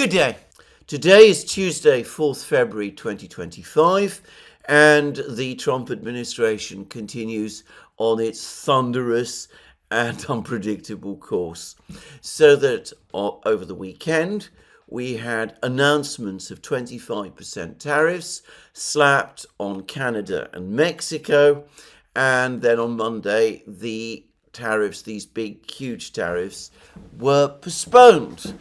Good day. Today is Tuesday, 4th February 2025, and the Trump administration continues on its thunderous and unpredictable course. So that over the weekend, we had announcements of 25% tariffs slapped on Canada and Mexico, and then on Monday, the tariffs, these big, huge tariffs, were postponed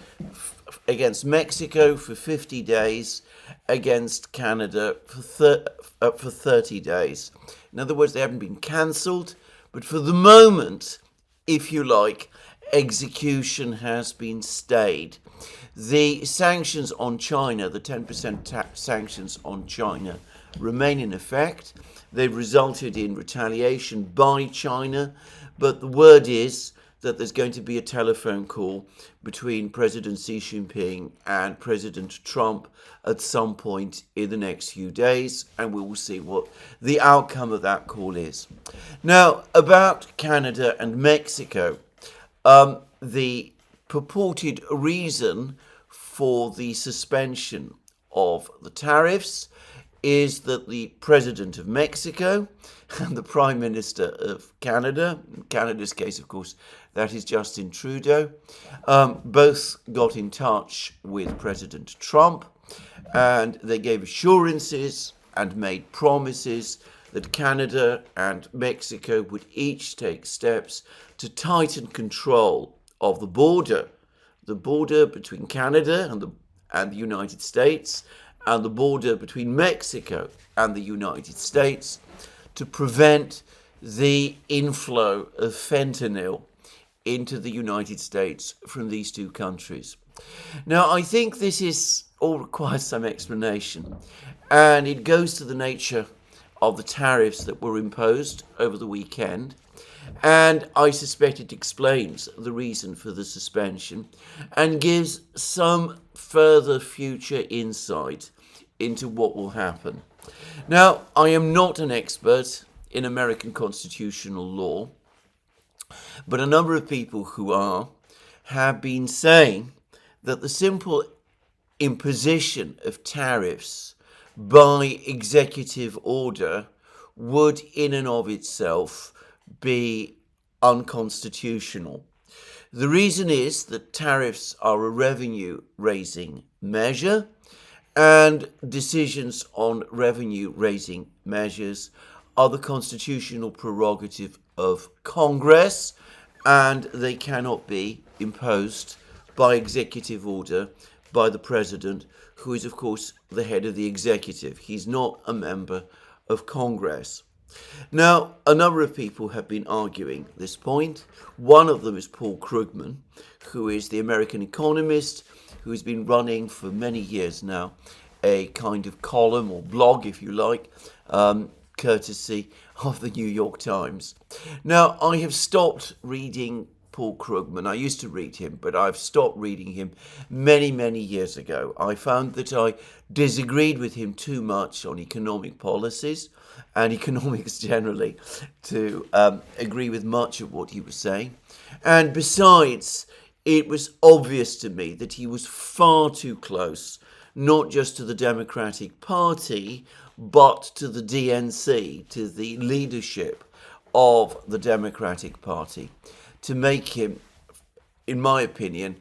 against Mexico for 50 days, against Canada for 30 days. In other words, they haven't been cancelled, but for the moment, if you like, execution has been stayed. The sanctions on China, the 10% sanctions on China, remain in effect. They've resulted in retaliation by China, but the word is that there's going to be a telephone call between President Xi Jinping and President Trump at some point in the next few days, and we will see what the outcome of that call is. Now, about Canada and Mexico, the purported reason for the suspension of the tariffs is that the President of Mexico and the Prime Minister of Canada, in Canada's case, of course, that is Justin Trudeau, both got in touch with President Trump, and they gave assurances and made promises that Canada and Mexico would each take steps to tighten control of the border between Canada and the United States, and the border between Mexico and the United States, to prevent the inflow of fentanyl into the United States from these two countries. Now, I think this all requires some explanation, and it goes to the nature of the tariffs that were imposed over the weekend, and I suspect it explains the reason for the suspension and gives some further future insight into what will happen. Now, I am not an expert in American constitutional law, but a number of people who have been saying that the simple imposition of tariffs by executive order would in and of itself be unconstitutional. The reason is that tariffs are a revenue-raising measure, and decisions on revenue-raising measures are the constitutional prerogative of Congress, and they cannot be imposed by executive order by the President, who is, of course, the head of the executive. He's not a member of Congress. Now, a number of people have been arguing this point. One of them is Paul Krugman, who is the American economist, who has been running for many years now a kind of column or blog, if you like, courtesy of the New York Times. Now, I have stopped reading Paul Krugman. I used to read him, but I've stopped reading him many, many years ago. I found that I disagreed with him too much on economic policies and economics generally to agree with much of what he was saying. And besides, it was obvious to me that he was far too close, not just to the Democratic Party, but to the DNC, to the leadership of the Democratic Party, to make him, in my opinion,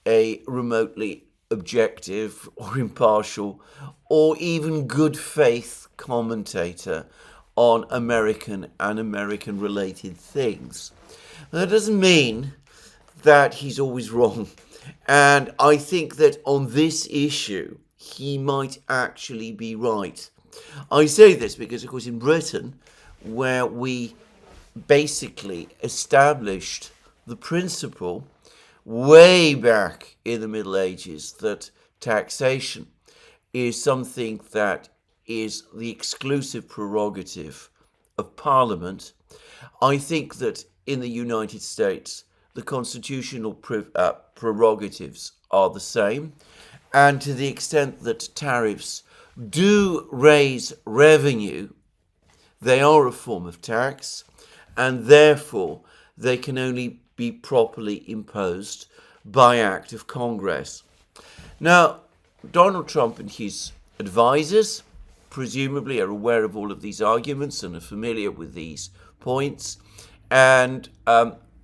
a remotely objective or impartial or even good faith commentator on American and American-related things. That doesn't mean that he's always wrong. And I think that on this issue, he might actually be right. I say this because, of course, in Britain, where we basically established the principle way back in the Middle Ages that taxation is something that is the exclusive prerogative of Parliament, I think that in the United States, the constitutional prerogatives are the same, and to the extent that tariffs do raise revenue, they are a form of tax, and therefore they can only be properly imposed by act of Congress. Now, Donald Trump and his advisors presumably are aware of all of these arguments and are familiar with these points, and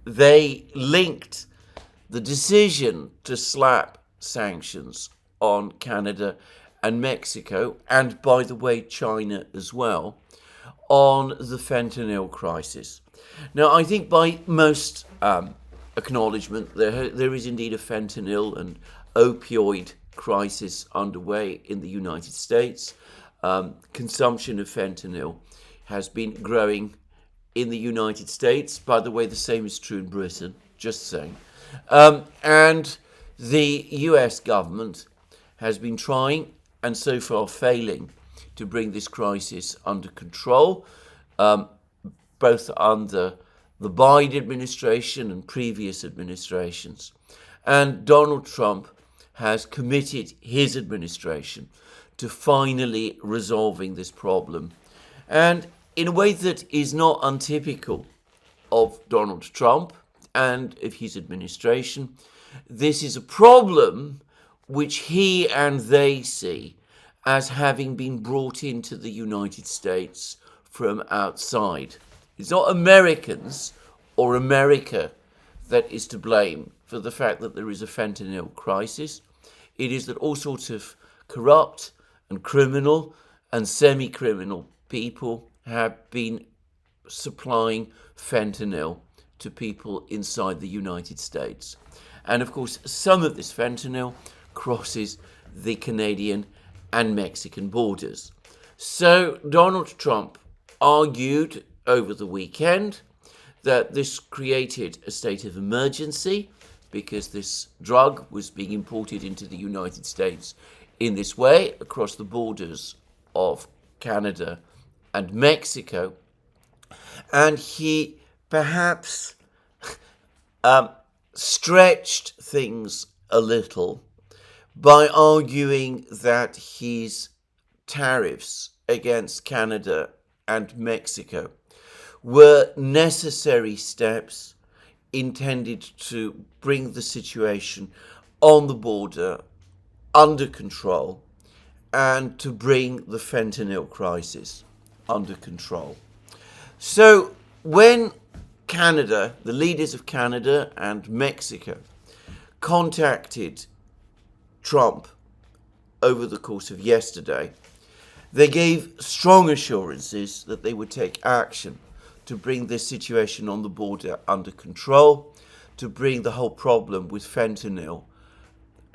they linked the decision to slap sanctions on Canada and Mexico, and by the way, China as well, on the fentanyl crisis. Now, I think by most acknowledgement, there is indeed a fentanyl and opioid crisis underway in the United States. Consumption of fentanyl has been growing in the United States. By the way, the same is true in Britain, just saying. And the US government has been trying, and so far failing, to bring this crisis under control, both under the Biden administration and previous administrations. And Donald Trump has committed his administration to finally resolving this problem. And in a way that is not untypical of Donald Trump and of his administration, this is a problem which he and they see as having been brought into the United States from outside. It's not Americans or America that is to blame for the fact that there is a fentanyl crisis. It is that all sorts of corrupt and criminal and semi-criminal people have been supplying fentanyl to people inside the United States. And of course, some of this fentanyl crosses the Canadian and Mexican borders. So Donald Trump argued over the weekend that this created a state of emergency because this drug was being imported into the United States in this way across the borders of Canada and Mexico. And he perhaps stretched things a little by arguing that his tariffs against Canada and Mexico were necessary steps intended to bring the situation on the border under control and to bring the fentanyl crisis under control. So when Canada, the leaders of Canada and Mexico, contacted Trump over the course of yesterday, they gave strong assurances that they would take action to bring this situation on the border under control, to bring the whole problem with fentanyl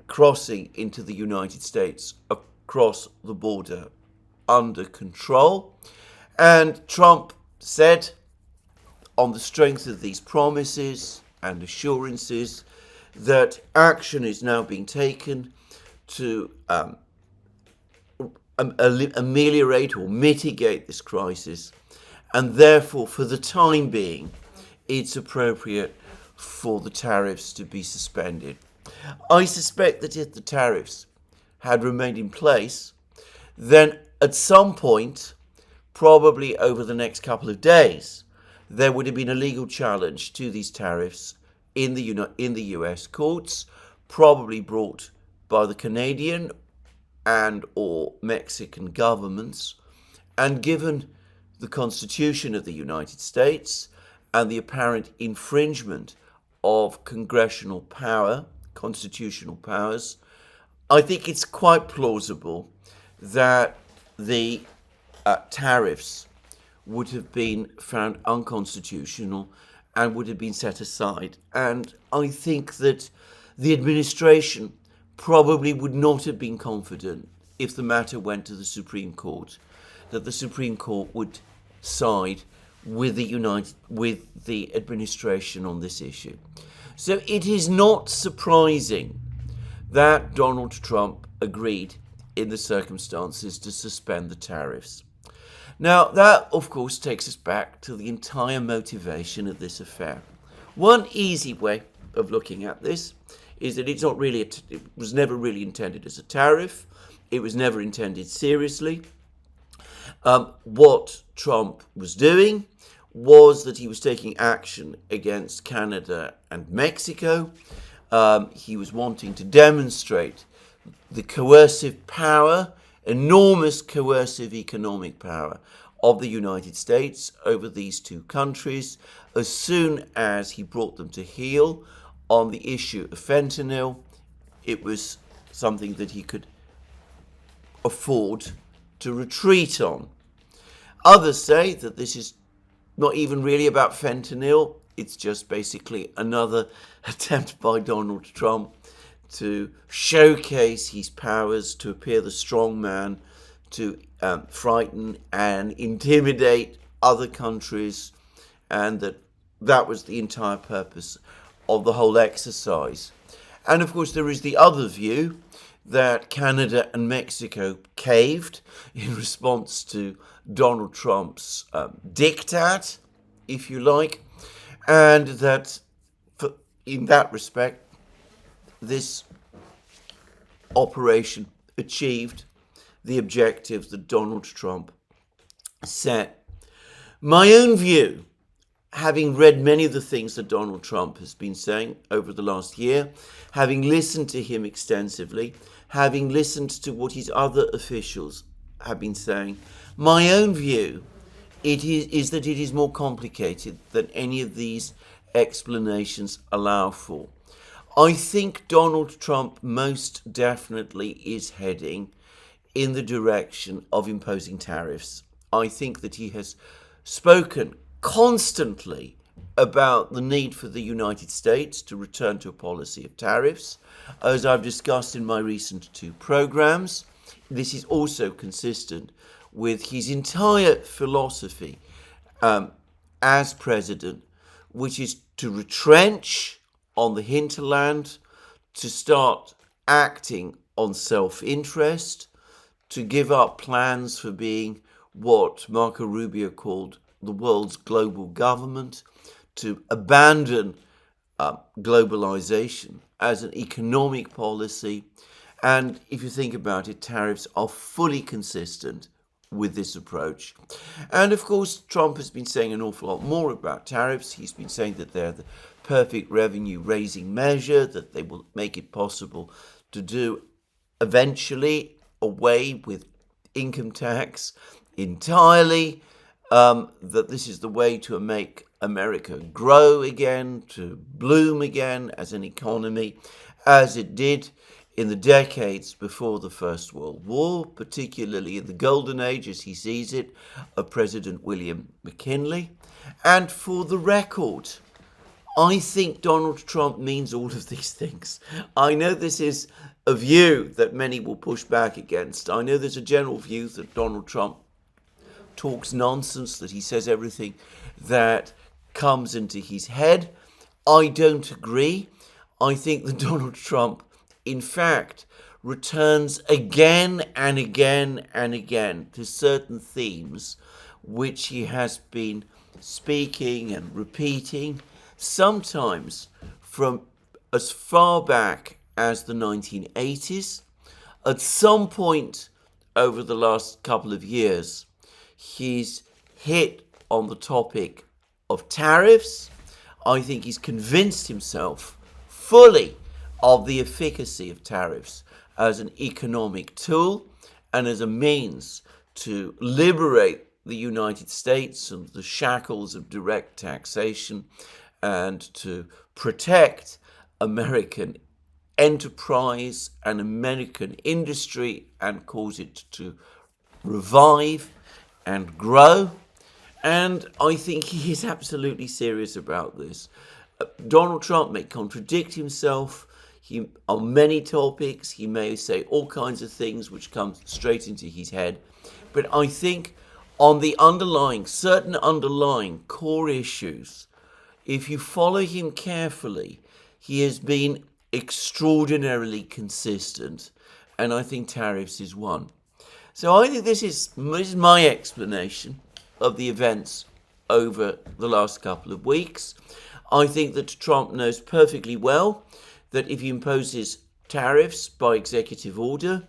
crossing into the United States across the border under control. And Trump said, on the strength of these promises and assurances, that action is now being taken to ameliorate or mitigate this crisis, and therefore, for the time being, it's appropriate for the tariffs to be suspended. I suspect that if the tariffs had remained in place, then at some point, probably over the next couple of days, there would have been a legal challenge to these tariffs in the US courts, probably brought by the Canadian and or Mexican governments. And given the Constitution of the United States and the apparent infringement of congressional power, constitutional powers, I think it's quite plausible that the tariffs would have been found unconstitutional and would have been set aside. And I think that the administration probably would not have been confident if the matter went to the Supreme Court, that the Supreme Court would side with the administration on this issue. So it is not surprising that Donald Trump agreed in the circumstances to suspend the tariffs. Now, that, of course, takes us back to the entire motivation of this affair. One easy way of looking at this is that it's not really it was never really intended as a tariff. It was never intended seriously. What Trump was doing was that he was taking action against Canada and Mexico. He was wanting to demonstrate the coercive power, enormous coercive economic power of the United States over these two countries as soon as he brought them to heel on the issue of fentanyl. It was something that he could afford to retreat on. Others say that this is not even really about fentanyl. It's just basically another attempt by Donald Trump to showcase his powers, to appear the strong man, to frighten and intimidate other countries, and that was the entire purpose of the whole exercise. And of course, there is the other view that Canada and Mexico caved in response to Donald Trump's diktat, if you like, and that in that respect, this operation achieved the objectives that Donald Trump set. My own view, having read many of the things that Donald Trump has been saying over the last year, having listened to him extensively, having listened to what his other officials have been saying, my own view is that it is more complicated than any of these explanations allow for. I think Donald Trump most definitely is heading in the direction of imposing tariffs. I think that he has spoken constantly about the need for the United States to return to a policy of tariffs. As I've discussed in my recent two programs, this is also consistent with his entire philosophy as president, which is to retrench on the hinterland, to start acting on self-interest, to give up plans for being what Marco Rubio called the world's global government, to abandon globalization as an economic policy. And if you think about it, tariffs are fully consistent with this approach. And of course, Trump has been saying an awful lot more about tariffs. He's been saying that they're the perfect revenue-raising measure, that they will make it possible to do eventually away with income tax entirely, that this is the way to make America grow again, to bloom again as an economy, as it did in the decades before the First World War, particularly in the golden age, as he sees it, of President William McKinley. And for the record, I think Donald Trump means all of these things. I know this is a view that many will push back against. I know there's a general view that Donald Trump talks nonsense, that he says everything that comes into his head. I don't agree. I think that Donald Trump, in fact, returns again and again and again to certain themes which he has been speaking and repeating, sometimes from as far back as the 1980s. At some point over the last couple of years, he's hit on the topic of tariffs. I think he's convinced himself fully of the efficacy of tariffs as an economic tool and as a means to liberate the United States from the shackles of direct taxation and to protect American enterprise and American industry and cause it to revive and grow. And I think he is absolutely serious about this. Donald Trump may contradict himself on many topics. He may say all kinds of things which come straight into his head. But I think on the certain underlying core issues, if you follow him carefully, he has been extraordinarily consistent. And I think tariffs is one. So I think this is my explanation of the events over the last couple of weeks. I think that Trump knows perfectly well that if he imposes tariffs by executive order,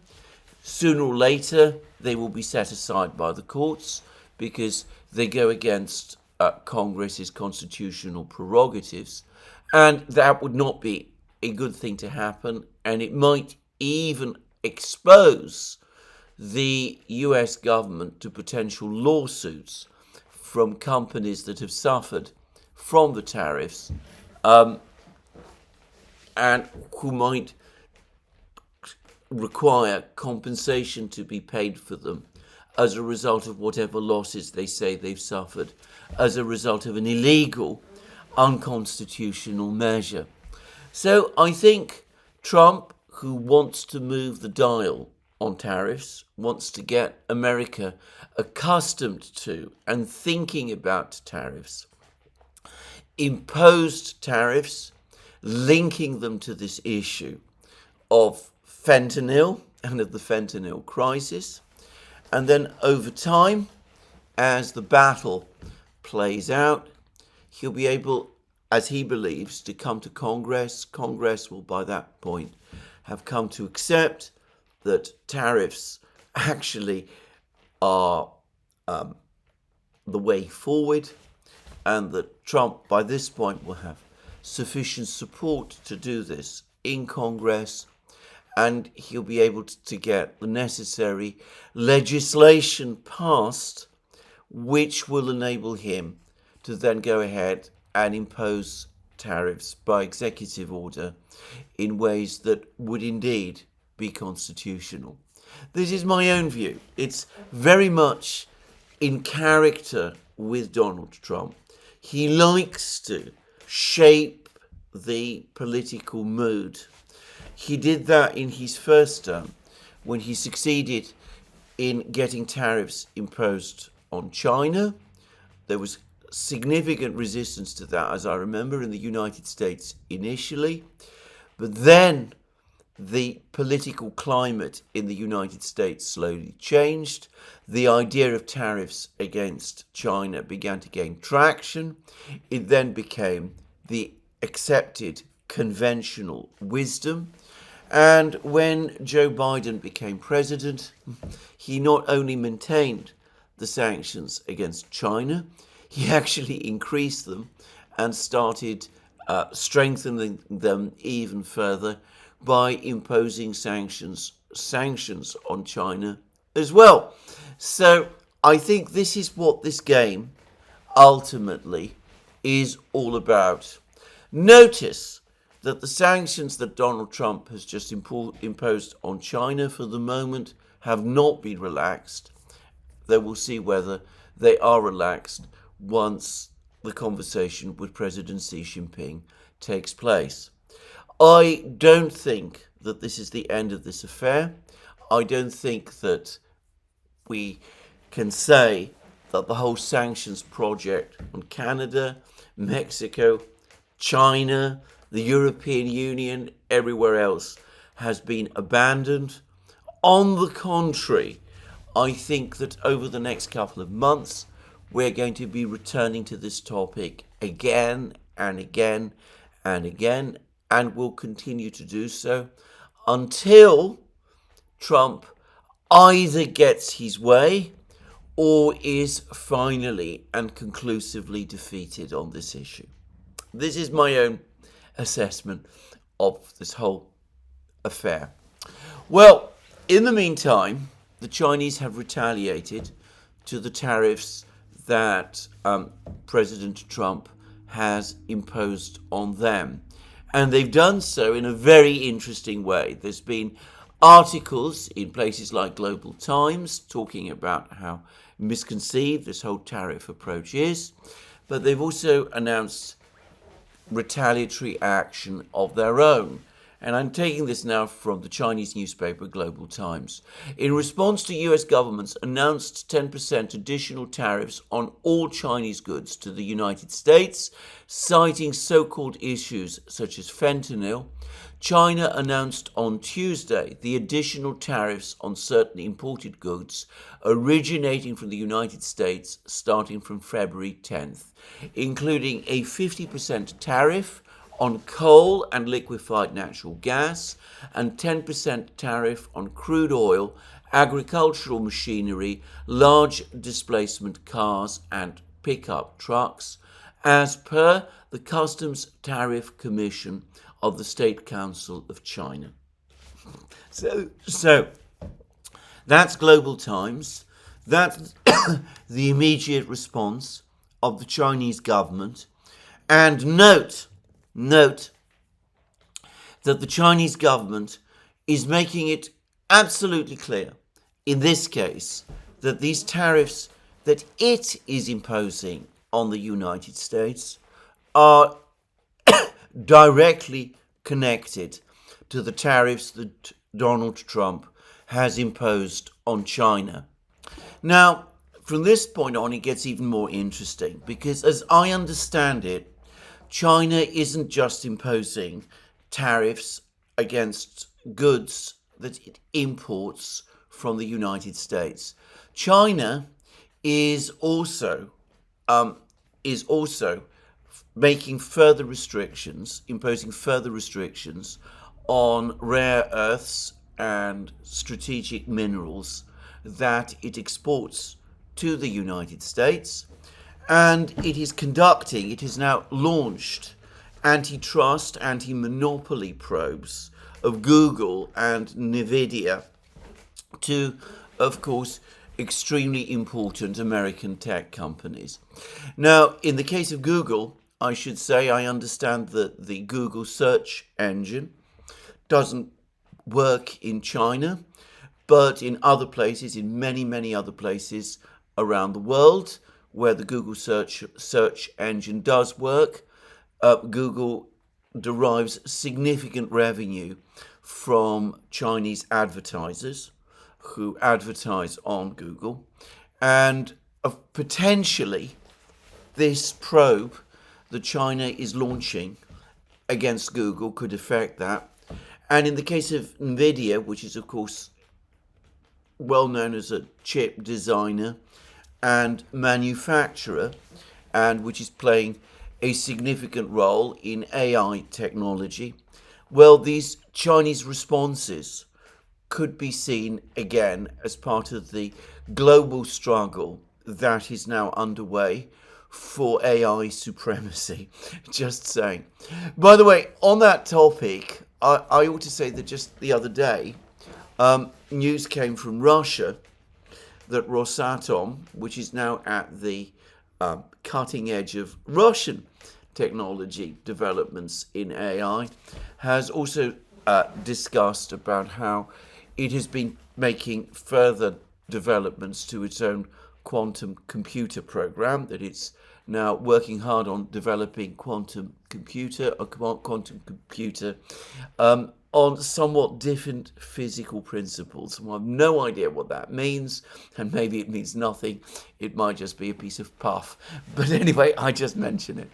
sooner or later they will be set aside by the courts because they go against Congress's constitutional prerogatives. And that would not be a good thing to happen, and it might even expose the US government to potential lawsuits from companies that have suffered from the tariffs and who might require compensation to be paid for them as a result of whatever losses they say they've suffered as a result of an illegal, unconstitutional measure. So I think Trump, who wants to move the dial on tariffs, wants to get America accustomed to and thinking about tariffs, imposed tariffs, linking them to this issue of fentanyl and of the fentanyl crisis. And then over time, as the battle plays out, he'll be able, as he believes, to come to Congress. Congress will by that point have come to accept that tariffs actually are the way forward, and that Trump by this point will have sufficient support to do this in Congress, and he'll be able to get the necessary legislation passed which will enable him to then go ahead and impose tariffs by executive order in ways that would indeed be constitutional. This is my own view. It's very much in character with Donald Trump. He likes to shape the political mood. He did that in his first term when he succeeded in getting tariffs imposed on China. There was significant resistance to that, as I remember, in the United States initially. But then the political climate in the United States slowly changed. The idea of tariffs against China began to gain traction. It then became the accepted conventional wisdom. And when Joe Biden became president, he not only maintained the sanctions against China, he actually increased them and started strengthening them even further by imposing sanctions on China as well. So I think this is what this game ultimately is all about. Notice that the sanctions that Donald Trump has just imposed on China for the moment have not been relaxed. They will see whether they are relaxed once the conversation with President Xi Jinping takes place. I don't think that this is the end of this affair. I don't think that we can say that the whole sanctions project on Canada, Mexico, China, the European Union, everywhere else has been abandoned. On the contrary, I think that over the next couple of months, we're going to be returning to this topic again and again and again, and will continue to do so until Trump either gets his way or is finally and conclusively defeated on this issue. This is my own assessment of this whole affair. Well, in the meantime, the Chinese have retaliated to the tariffs that President Trump has imposed on them. And they've done so in a very interesting way. There's been articles in places like Global Times talking about how misconceived this whole tariff approach is, but they've also announced retaliatory action of their own. And I'm taking this now from the Chinese newspaper Global Times. In response to US government's announced 10% additional tariffs on all Chinese goods to the United States, citing so-called issues such as fentanyl, China announced on Tuesday the additional tariffs on certain imported goods originating from the United States starting from February 10th, including a 50% tariff on coal and liquefied natural gas, and 10% tariff on crude oil, agricultural machinery, large displacement cars and pickup trucks, as per the Customs Tariff Commission of the State Council of China. So that's Global Times. That's the immediate response of the Chinese government. And note that the Chinese government is making it absolutely clear, in this case, that these tariffs that it is imposing on the United States are directly connected to the tariffs that Donald Trump has imposed on China. Now, from this point on, it gets even more interesting because, as I understand it, China isn't just imposing tariffs against goods that it imports from the United States. China is also making further restrictions, imposing further restrictions on rare earths and strategic minerals that it exports to the United States. And it has now launched antitrust, anti-monopoly probes of Google and NVIDIA, two, of course, extremely important American tech companies. Now, in the case of Google, I should say I understand that the Google search engine doesn't work in China, but in other places, in many, many other places around the world where the Google search engine does work, Google derives significant revenue from Chinese advertisers who advertise on Google. And potentially this probe that China is launching against Google could affect that. And in the case of NVIDIA, which is of course well known as a chip designer and manufacturer, and which is playing a significant role in AI technology, well, these Chinese responses could be seen again as part of the global struggle that is now underway for AI supremacy. Just saying. By the way, on that topic, I ought to say that just the other day, news came from Russia that Rosatom, which is now at the cutting edge of Russian technology developments in AI, has also discussed about how it has been making further developments to its own quantum computer program, that it's now working hard on developing quantum computer on somewhat different physical principles. Well, I have no idea what that means, and maybe it means nothing. It might just be a piece of puff. But anyway, I just mention it.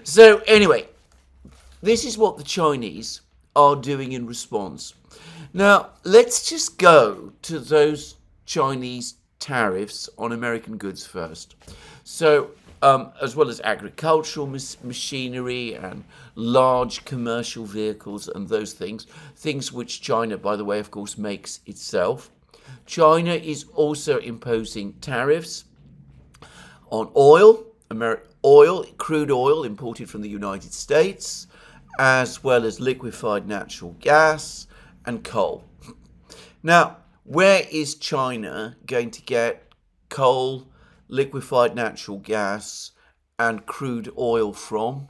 So anyway, this is what the Chinese are doing in response. Now, let's just go to those Chinese tariffs on American goods first. So, as well as agricultural machinery and large commercial vehicles and those things which China, by the way, of course, makes itself. China is also imposing tariffs on crude oil imported from the United States, as well as liquefied natural gas and coal. Now, where is China going to get coal, liquefied natural gas, and crude oil from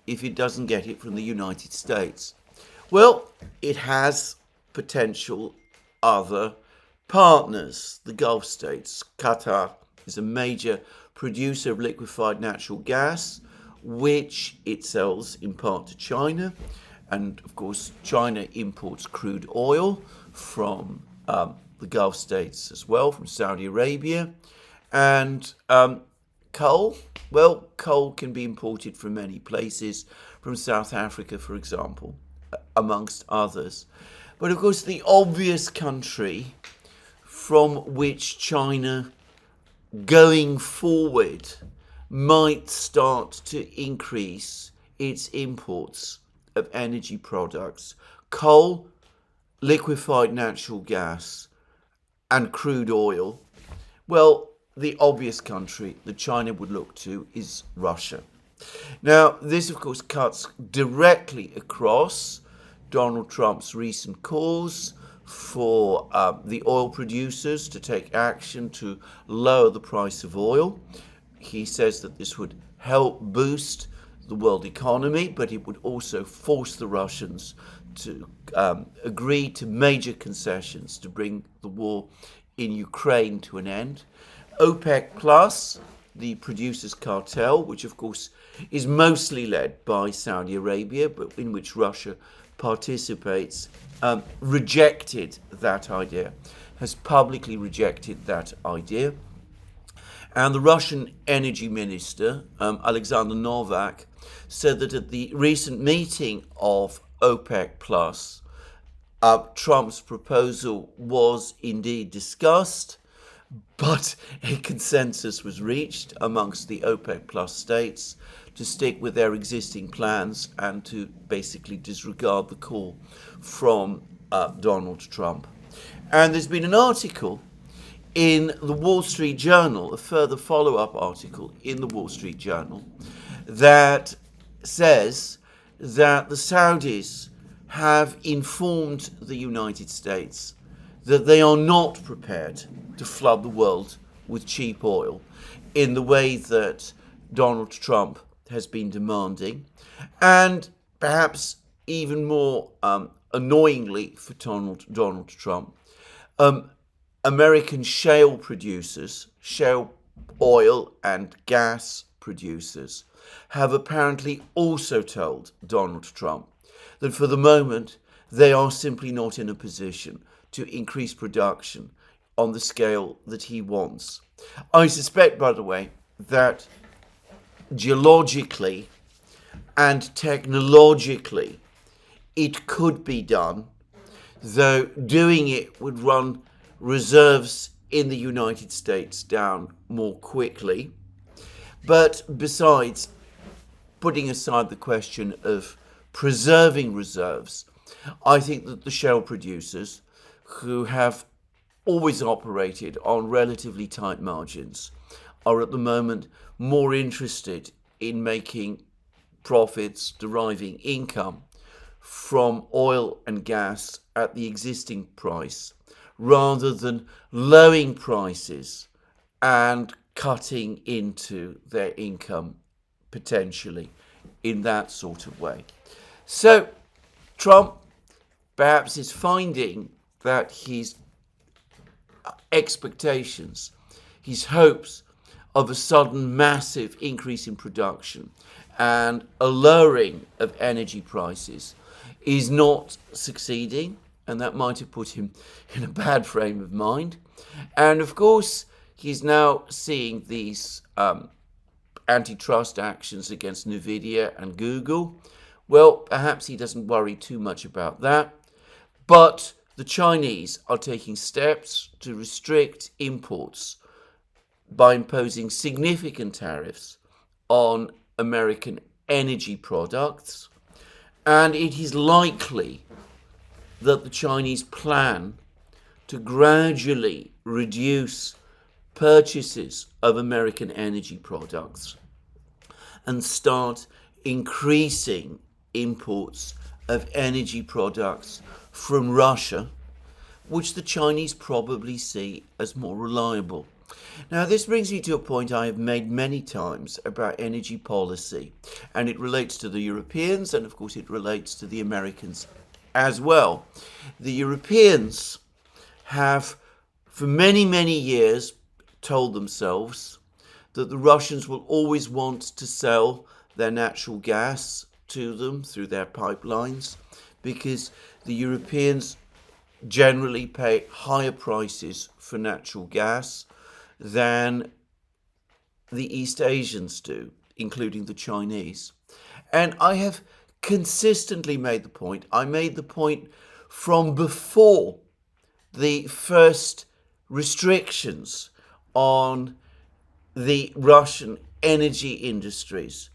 if it doesn't get it from the United States? Well, it has potential other partners. The Gulf states. Qatar is a major producer of liquefied natural gas, which it sells in part to China. And of course, China imports crude oil from the Gulf states as well, from Saudi Arabia. And coal, well, coal can be imported from many places, from South Africa, for example, amongst others. But of course, the obvious country from which China, going forward, might start to increase its imports of energy products, coal, liquefied natural gas, and crude oil, well, the obvious country that China would look to is Russia. Now, this, of course, cuts directly across Donald Trump's recent calls for the oil producers to take action to lower the price of oil. He says that this would help boost the world economy, but it would also force the Russians to agree to major concessions to bring the war in Ukraine to an end. OPEC Plus, the producers' cartel, which of course is mostly led by Saudi Arabia, but in which Russia participates, rejected that idea, has publicly rejected that idea. And the Russian energy minister, Alexander Novak, said that at the recent meeting of OPEC Plus, Trump's proposal was indeed discussed, but a consensus was reached amongst the OPEC Plus states to stick with their existing plans and to basically disregard the call from Donald Trump. And there's been an article in the Wall Street Journal, a further follow-up article in the Wall Street Journal, that says that the Saudis have informed the United States that they are not prepared to flood the world with cheap oil in the way that Donald Trump has been demanding. And perhaps even more annoyingly for Donald Trump, American shale producers, shale oil and gas producers, have apparently also told Donald Trump that for the moment they are simply not in a position to increase production on the scale that he wants. I suspect, by the way, that geologically and technologically it could be done, though doing it would run reserves in the United States down more quickly. But besides, putting aside the question of preserving reserves, I think that the shale producers, who have always operated on relatively tight margins, are at the moment more interested in making profits, deriving income from oil and gas at the existing price, rather than lowering prices and cutting into their income potentially in that sort of way. So Trump perhaps is finding that his expectations, his hopes of a sudden massive increase in production and a lowering of energy prices is not succeeding, and that might have put him in a bad frame of mind. And of course, he's now seeing these antitrust actions against Nvidia and Google. Well, perhaps he doesn't worry too much about that. But the Chinese are taking steps to restrict imports by imposing significant tariffs on American energy products. And it is likely that the Chinese plan to gradually reduce purchases of American energy products and start increasing imports of energy products from Russia, which the Chinese probably see as more reliable. Now, this brings me to a point I have made many times about energy policy, and it relates to the Europeans, and of course it relates to the Americans as well. The Europeans have, for many, many years, told themselves that the Russians will always want to sell their natural gas to them through their pipelines, because the Europeans generally pay higher prices for natural gas than the East Asians do, including the Chinese. And I have consistently made the point. I made the point from before the first restrictions on the Russian energy industries,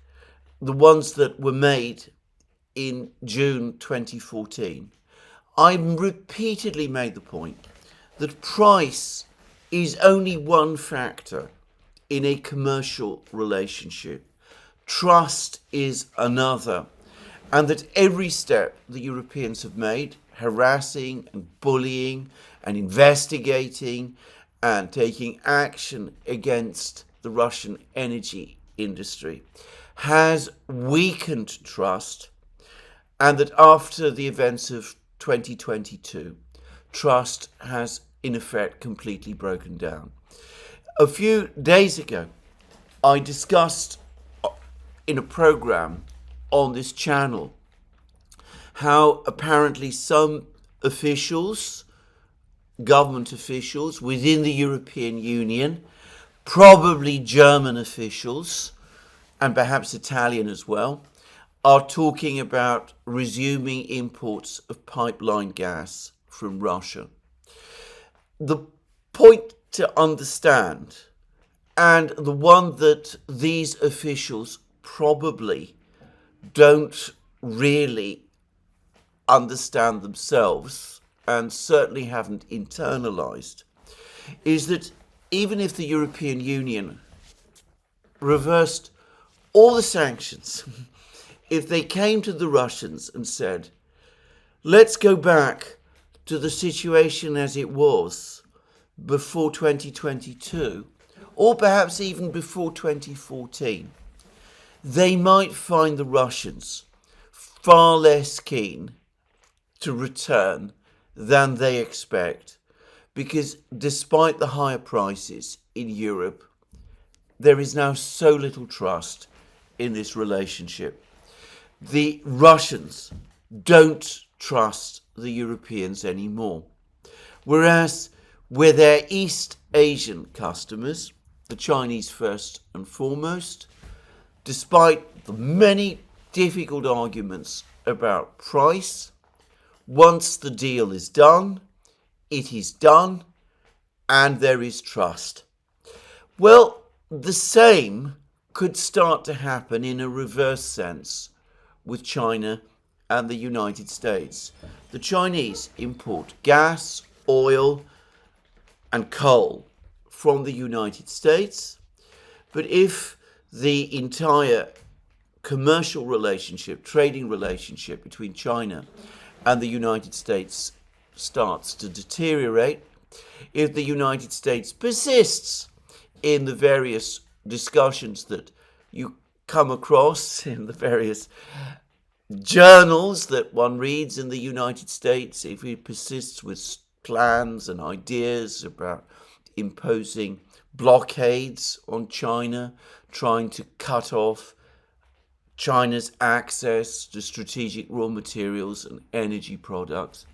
the ones that were made in June 2014. I repeatedly made the point that price is only one factor in a commercial relationship. Trust is another. and that every step the Europeans have made, harassing and bullying and investigating and taking action against the Russian energy industry, has weakened trust, and that after the events of 2022, trust has in effect completely broken down. A few days ago, I discussed in a program on this channel how apparently some officials, government officials within the European Union, probably German officials, and perhaps Italian as well, are talking about resuming imports of pipeline gas from Russia. The point to understand, and the one that these officials probably don't really understand themselves and certainly haven't internalized, is that even if the European Union reversed all the sanctions, if they came to the Russians and said, let's go back to the situation as it was before 2022, or perhaps even before 2014, they might find the Russians far less keen to return than they expect, because despite the higher prices in Europe, there is now so little trust in this relationship. The Russians don't trust the Europeans anymore. Whereas with their East Asian customers, the Chinese first and foremost, despite the many difficult arguments about price, once the deal is done, it is done, and there is trust. Well, the same could start to happen in a reverse sense with China and the United States. The Chinese import gas, oil, and coal from the United States, but if the entire commercial relationship, trading relationship between China and the United States starts to deteriorate, if the United States persists in the various discussions that you come across in the various journals that one reads in the United States, if it persists with plans and ideas about imposing blockades on China, trying to cut off China's access to strategic raw materials and energy products,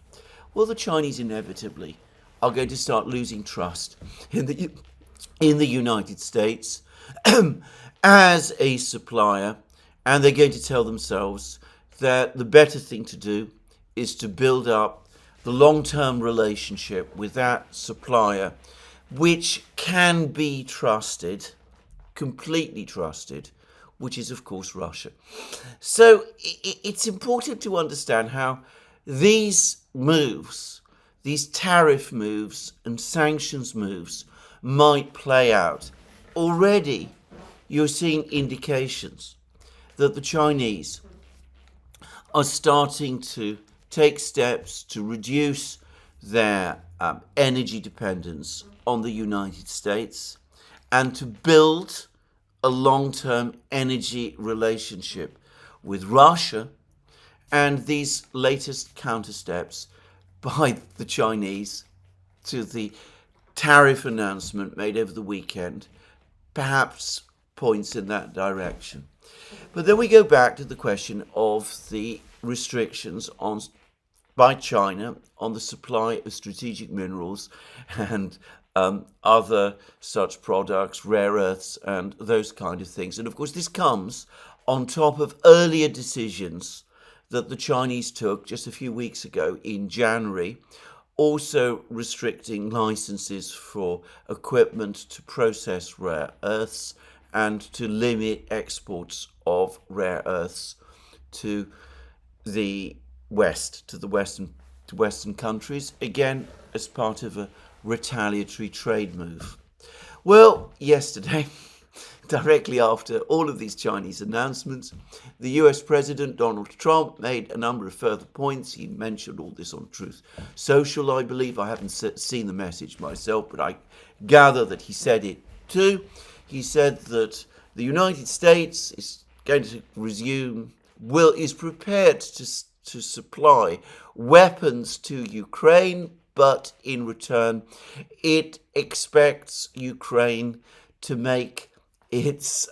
well, the Chinese inevitably are going to start losing trust in the United States as a supplier, and they're going to tell themselves that the better thing to do is to build up the long-term relationship with that supplier, which can be trusted, completely trusted, which is, of course, Russia. So it's important to understand how these moves, these tariff moves and sanctions moves might play out. Already, you're seeing indications that the Chinese are starting to take steps to reduce their energy dependence on the United States and to build a long-term energy relationship with Russia. And these latest counter steps by the Chinese to the tariff announcement made over the weekend perhaps points in that direction. But then we go back to the question of the restrictions by China on the supply of strategic minerals and other such products, rare earths, and those kind of things. And of course, this comes on top of earlier decisions that the Chinese took just a few weeks ago in January, also restricting licenses for equipment to process rare earths and to limit exports of rare earths to the West, to Western countries, again as part of a retaliatory trade move. Well, yesterday directly after all of these Chinese announcements, the US President Donald Trump made a number of further points. He mentioned all this on Truth Social, I believe. I haven't seen the message myself, but I gather that he said it too. He said that the United States is going to is prepared to supply weapons to Ukraine, but in return, it expects Ukraine to make its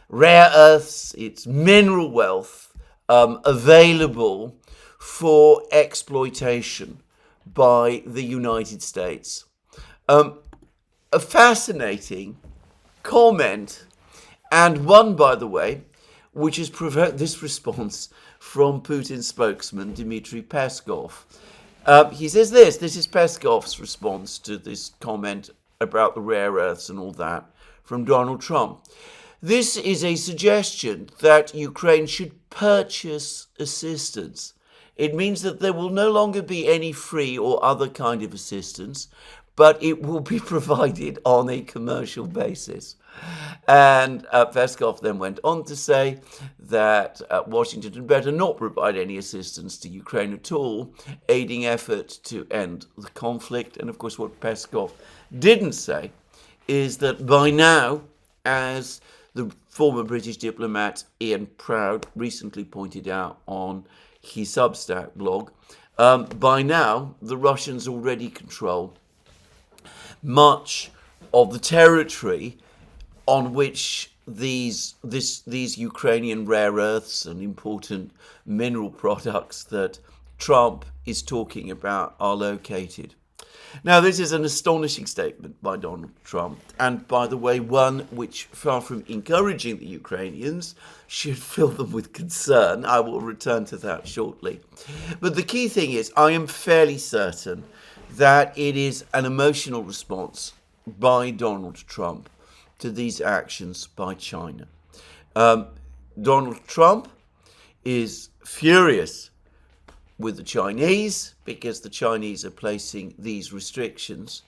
rare earths, its mineral wealth available for exploitation by the United States. A fascinating comment, and one, by the way, which has provoked this response from Putin's spokesman, Dmitry Peskov. He says this is Peskov's response to this comment about the rare earths and all that from Donald Trump. This is a suggestion that Ukraine should purchase assistance. It means that there will no longer be any free or other kind of assistance, but it will be provided on a commercial basis. And Peskov then went on to say that Washington had better not provide any assistance to Ukraine at all, aiding efforts to end the conflict. And of course, what Peskov didn't say is that by now, as the former British diplomat Ian Proud recently pointed out on his Substack blog, by now the Russians already control much of the territory on which these Ukrainian rare earths and important mineral products that Trump is talking about are located. Now, this is an astonishing statement by Donald Trump, and by the way, one which, far from encouraging the Ukrainians, should fill them with concern. I will return to that shortly. But the key thing is, I am fairly certain that it is an emotional response by Donald Trump to these actions by China. Donald Trump is furious with the Chinese because the Chinese are placing these restrictions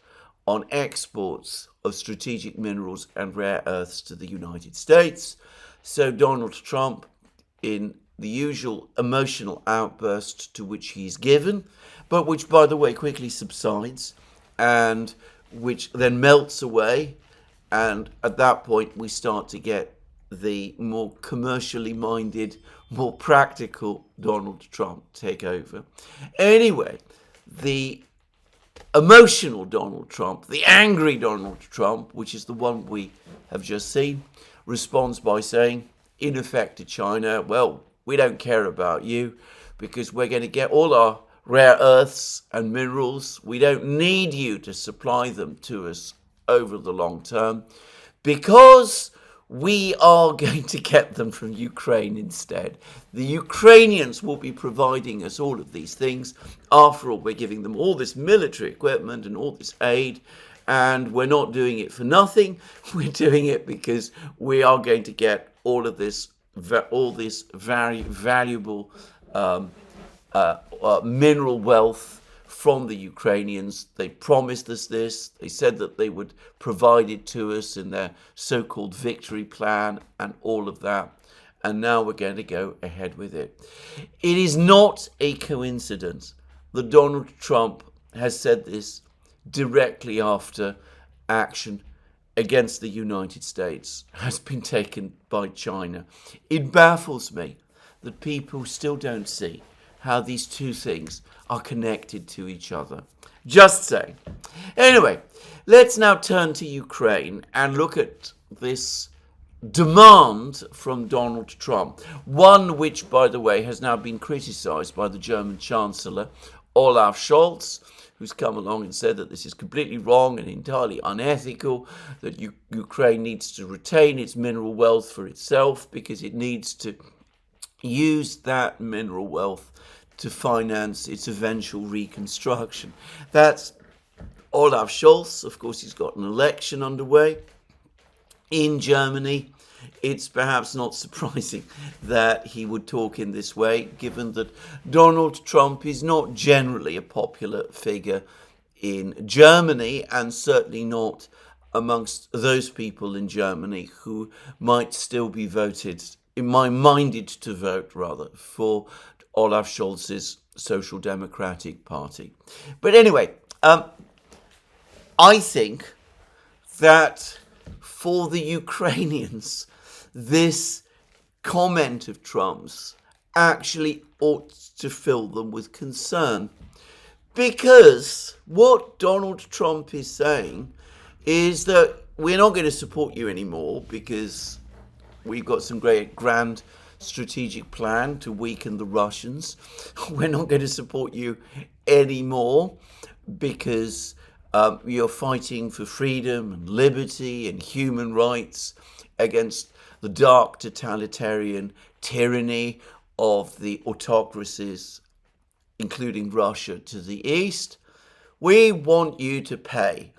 on exports of strategic minerals and rare earths to the United States. So Donald Trump, in the usual emotional outburst to which he's given, but which, by the way, quickly subsides and which then melts away, and at that point we start to get the more commercially minded, more practical Donald Trump take over. Anyway, the emotional Donald Trump, the angry Donald Trump, which is the one we have just seen, responds by saying, in effect, to China, well, we don't care about you because we're going to get all our rare earths and minerals. We don't need you to supply them to us over the long term because we are going to get them from Ukraine instead. The Ukrainians will be providing us all of these things. After all, we're giving them all this military equipment and all this aid, and we're not doing it for nothing. We're doing it because we are going to get all this very valuable mineral wealth from the Ukrainians. They promised us this. They said that they would provide it to us in their so-called victory plan and all of that. And now we're going to go ahead with it. It is not a coincidence that Donald Trump has said this directly after action against the United States has been taken by China. It baffles me that people still don't see how these two things are connected to each other. Just saying. Anyway, let's now turn to Ukraine and look at this demand from Donald Trump. One which, by the way, has now been criticized by the German Chancellor, Olaf Scholz, who's come along and said that this is completely wrong and entirely unethical, that Ukraine needs to retain its mineral wealth for itself because it needs to use that mineral wealth to finance its eventual reconstruction. That's Olaf Scholz. Of course, he's got an election underway in Germany. It's perhaps not surprising that he would talk in this way, given that Donald Trump is not generally a popular figure in Germany, and certainly not amongst those people in Germany who might still be minded to vote, rather, for Olaf Scholz's Social Democratic Party. But anyway, I think that for the Ukrainians, this comment of Trump's actually ought to fill them with concern. Because what Donald Trump is saying is that we're not going to support you anymore because we've got some great grand strategic plan to weaken the Russians. We're not going to support you anymore because you're fighting for freedom and liberty and human rights against the dark totalitarian tyranny of the autocracies, including Russia to the east. We want you to pay.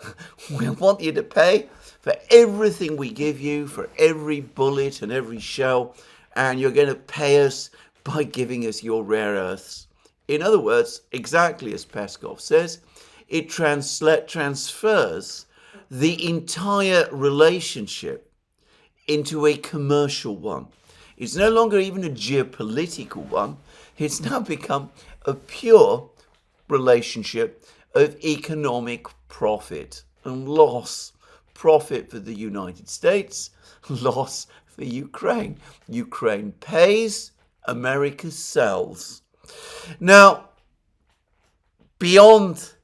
We want you to pay for everything we give you, for every bullet and every shell, and you're going to pay us by giving us your rare earths. In other words, exactly as Peskov says, it transfers the entire relationship into a commercial one. It's no longer even a geopolitical one. It's now become a pure relationship of economic profit and loss. Profit for the United States, loss for Ukraine. Ukraine pays, America sells. Now, beyond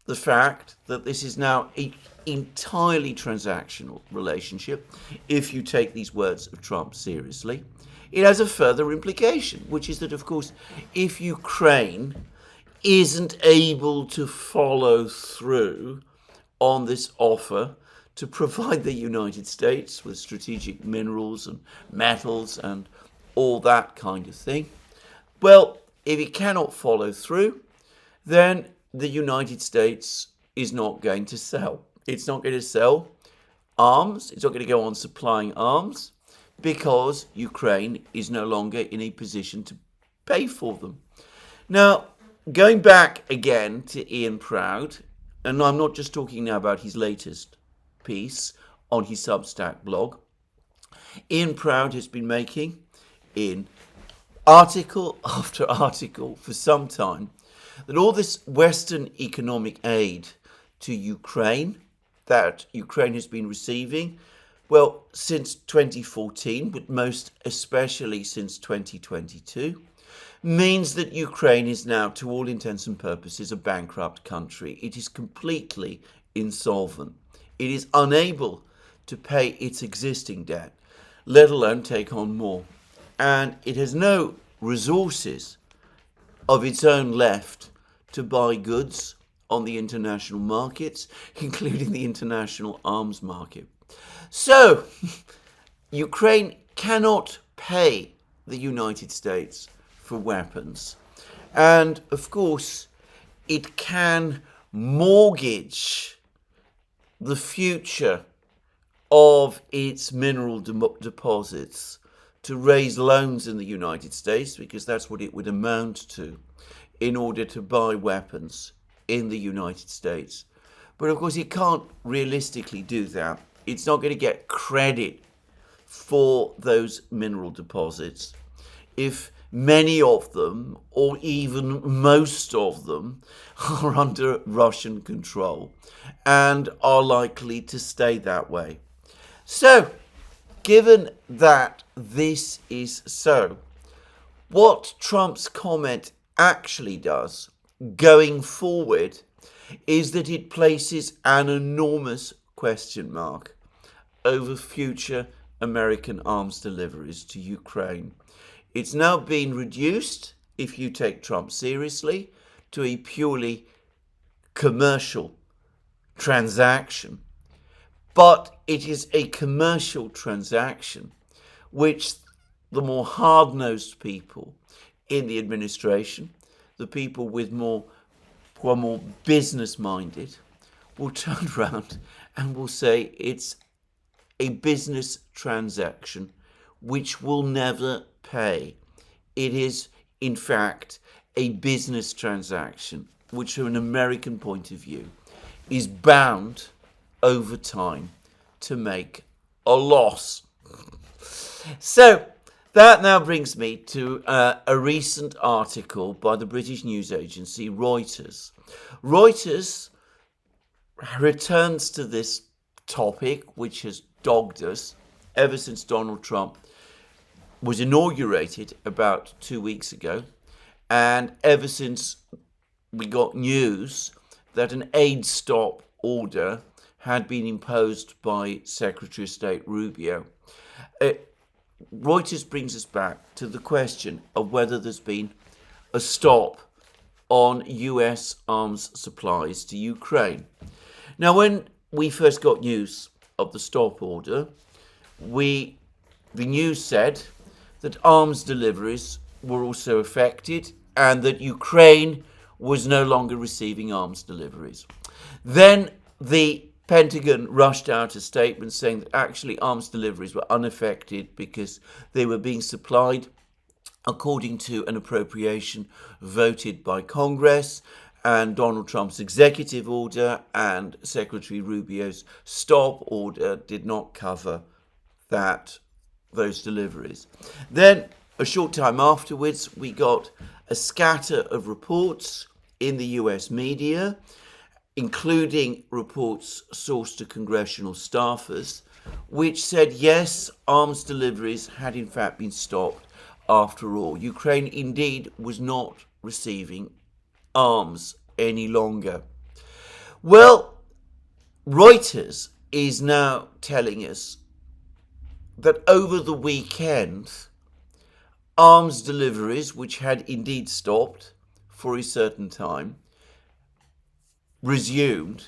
the fact that this is now an entirely transactional relationship, if you take these words of Trump seriously, it has a further implication, which is that, of course, if Ukraine isn't able to follow through on this offer to provide the United States with strategic minerals and metals and all that kind of thing, well, if it cannot follow through, then the United States is not going to sell. It's not going to sell arms. It's not going to go on supplying arms because Ukraine is no longer in a position to pay for them. Now, going back again to Ian Proud, and I'm not just talking now about his latest piece on his Substack blog, Ian Proud has been making in article after article for some time that all this Western economic aid to Ukraine that Ukraine has been receiving, well, since 2014, but most especially since 2022, means that Ukraine is now, to all intents and purposes, a bankrupt country. It is completely insolvent. It is unable to pay its existing debt, let alone take on more. And it has no resources of its own left to buy goods on the international markets, including the international arms market. So, Ukraine cannot pay the United States for weapons. And, of course, it can mortgage the future of its mineral deposits to raise loans in the United States, because that's what it would amount to, in order to buy weapons in the United States. But of course it can't realistically do that. It's not going to get credit for those mineral deposits if many of them, or even most of them, are under Russian control and are likely to stay that way. So, given that this is so, what Trump's comment actually does going forward is that it places an enormous question mark over future American arms deliveries to Ukraine. It's now been reduced, if you take Trump seriously, to a purely commercial transaction. But it is a commercial transaction which the more hard-nosed people in the administration, the people who are more business-minded, will turn around and will say it's a business transaction which will never pay. It is, in fact, a business transaction which, from an American point of view, is bound over time to make a loss. So that now brings me to a recent article by the British news agency Reuters. Reuters returns to this topic, which has dogged us ever since Donald Trump was inaugurated about 2 weeks ago, and ever since we got news that an aid stop order had been imposed by Secretary of State Rubio. Reuters brings us back to the question of whether there's been a stop on US arms supplies to Ukraine. Now, when we first got news of the stop order, the news said that arms deliveries were also affected and that Ukraine was no longer receiving arms deliveries. Then the Pentagon rushed out a statement saying that actually arms deliveries were unaffected because they were being supplied according to an appropriation voted by Congress, and Donald Trump's executive order and Secretary Rubio's stop order did not cover those deliveries. Then, a short time afterwards, we got a scatter of reports in the US media, including reports sourced to congressional staffers, which said, yes, arms deliveries had in fact been stopped after all. Ukraine indeed was not receiving arms any longer. Well, Reuters is now telling us that over the weekend, arms deliveries, which had indeed stopped for a certain time, resumed,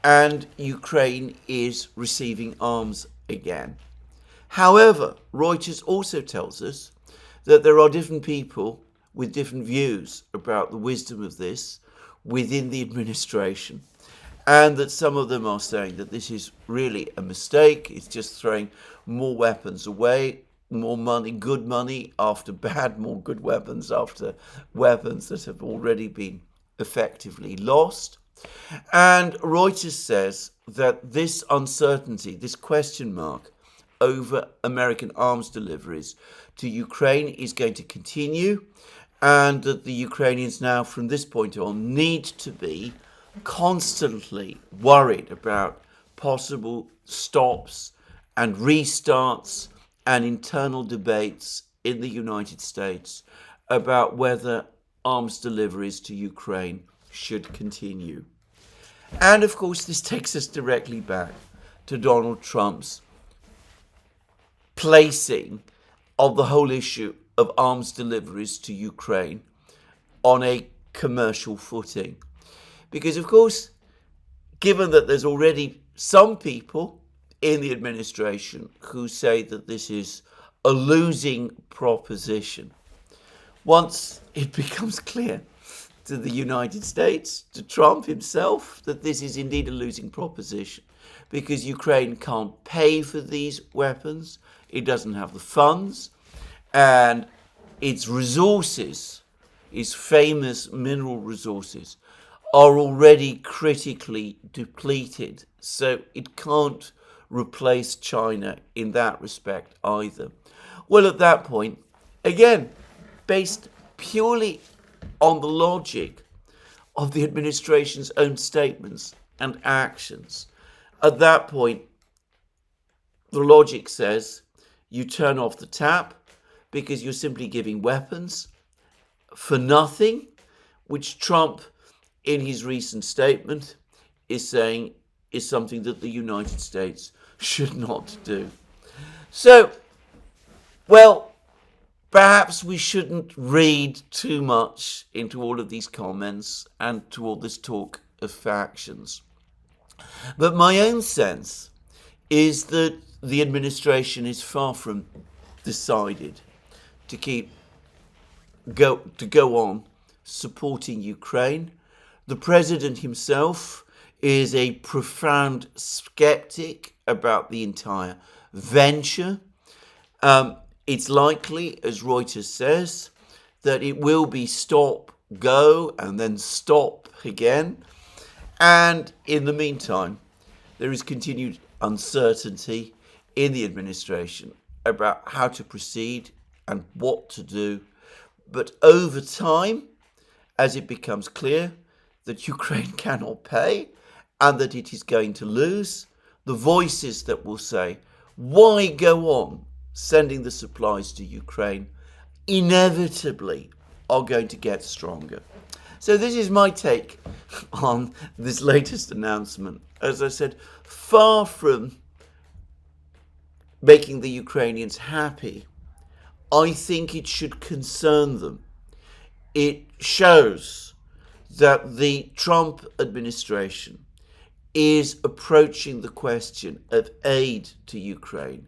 and Ukraine is receiving arms again. However, Reuters also tells us that there are different people with different views about the wisdom of this within the administration, and that some of them are saying that this is really a mistake. It's just throwing more weapons away, more money, good money after bad, more good weapons after weapons that have already been effectively lost. And Reuters says that this uncertainty, this question mark over American arms deliveries to Ukraine is going to continue, and that the Ukrainians now, from this point on, need to be constantly worried about possible stops and restarts and internal debates in the United States about whether arms deliveries to Ukraine should continue. And of course, this takes us directly back to Donald Trump's placing of the whole issue of arms deliveries to Ukraine on a commercial footing. Because, of course, given that there's already some people in the administration who say that this is a losing proposition, once it becomes clear to the United States, to Trump himself, that this is indeed a losing proposition, because Ukraine can't pay for these weapons, it doesn't have the funds, and its resources, its famous mineral resources, are already critically depleted, so it can't replace China in that respect either. Well, at that point, again, based purely on the logic of the administration's own statements and actions, at that point, the logic says you turn off the tap because you're simply giving weapons for nothing, which Trump, in his recent statement, is saying is something that the United States should not do. So, well, perhaps we shouldn't read too much into all of these comments and to all this talk of factions. But my own sense is that the administration is far from decided to go on supporting Ukraine. The president himself is a profound skeptic about the entire venture. It's likely, as Reuters says, that it will be stop, go, and then stop again. And in the meantime, there is continued uncertainty in the administration about how to proceed and what to do. But over time, as it becomes clear that Ukraine cannot pay and that it is going to lose, the voices that will say, why go on sending the supplies to Ukraine, inevitably are going to get stronger. So this is my take on this latest announcement. As I said, far from making the Ukrainians happy, I think it should concern them. It shows that the Trump administration is approaching the question of aid to Ukraine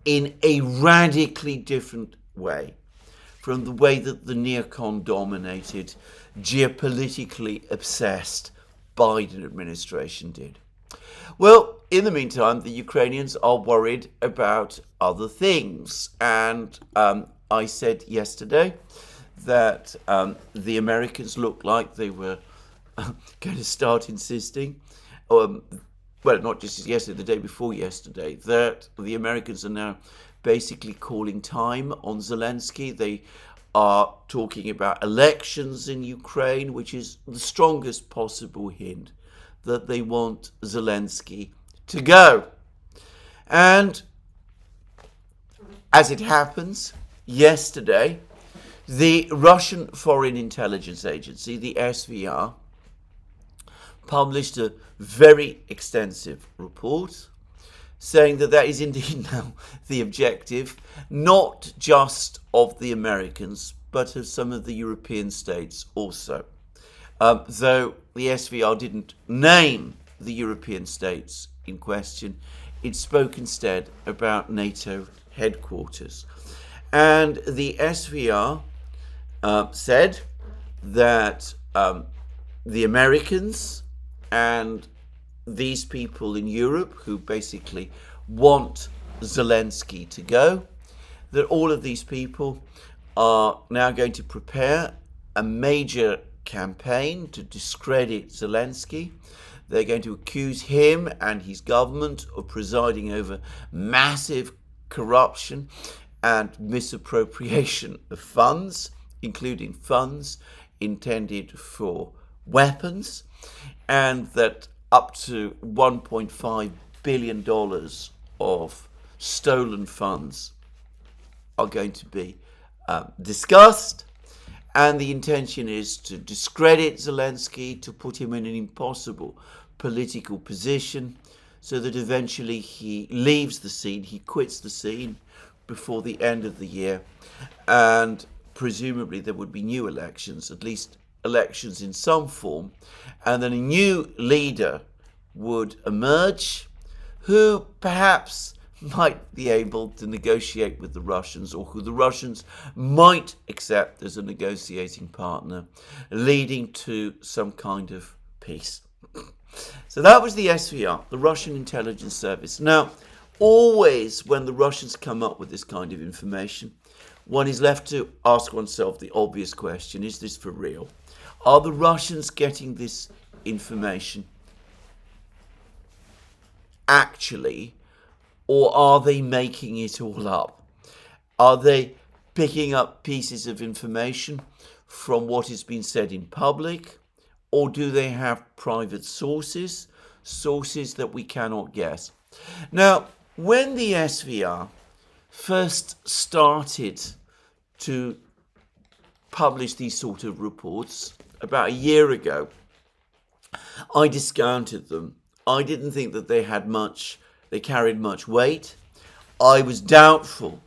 in a radically different way from the way that the neocon-dominated, geopolitically obsessed Biden administration did. Well, in the meantime, the Ukrainians are worried about other things. And I said yesterday that the Americans looked like they were going to start insisting, well, not just yesterday, the day before yesterday, that the Americans are now basically calling time on Zelensky. They are talking about elections in Ukraine, which is the strongest possible hint that they want Zelensky to go. And as it happens, yesterday, the Russian Foreign Intelligence Agency, the SVR, published a very extensive report saying that that is indeed now the objective, not just of the Americans, but of some of the European states also. Though the SVR didn't name the European states in question, it spoke instead about NATO headquarters. And the SVR said that the Americans and these people in Europe who basically want Zelensky to go, that all of these people are now going to prepare a major campaign to discredit Zelensky. They're going to accuse him and his government of presiding over massive corruption and misappropriation of funds, including funds intended for weapons, and that up to $1.5 billion of stolen funds are going to be discussed. And the intention is to discredit Zelensky, to put him in an impossible political position so that eventually he leaves the scene, he quits the scene before the end of the year. And presumably there would be new elections, at least elections in some form, and then a new leader would emerge who perhaps might be able to negotiate with the Russians, or who the Russians might accept as a negotiating partner, leading to some kind of peace. So that was the SVR, the Russian Intelligence Service. Now, always when the Russians come up with this kind of information, one is left to ask oneself the obvious question: is this for real? Are the Russians getting this information actually, or are they making it all up? Are they picking up pieces of information from what has been said in public, or do they have private sources that we cannot guess? Now, when the SVR first started to publish these sort of reports about a year ago, I discounted them. I didn't think that they carried much weight. I was doubtful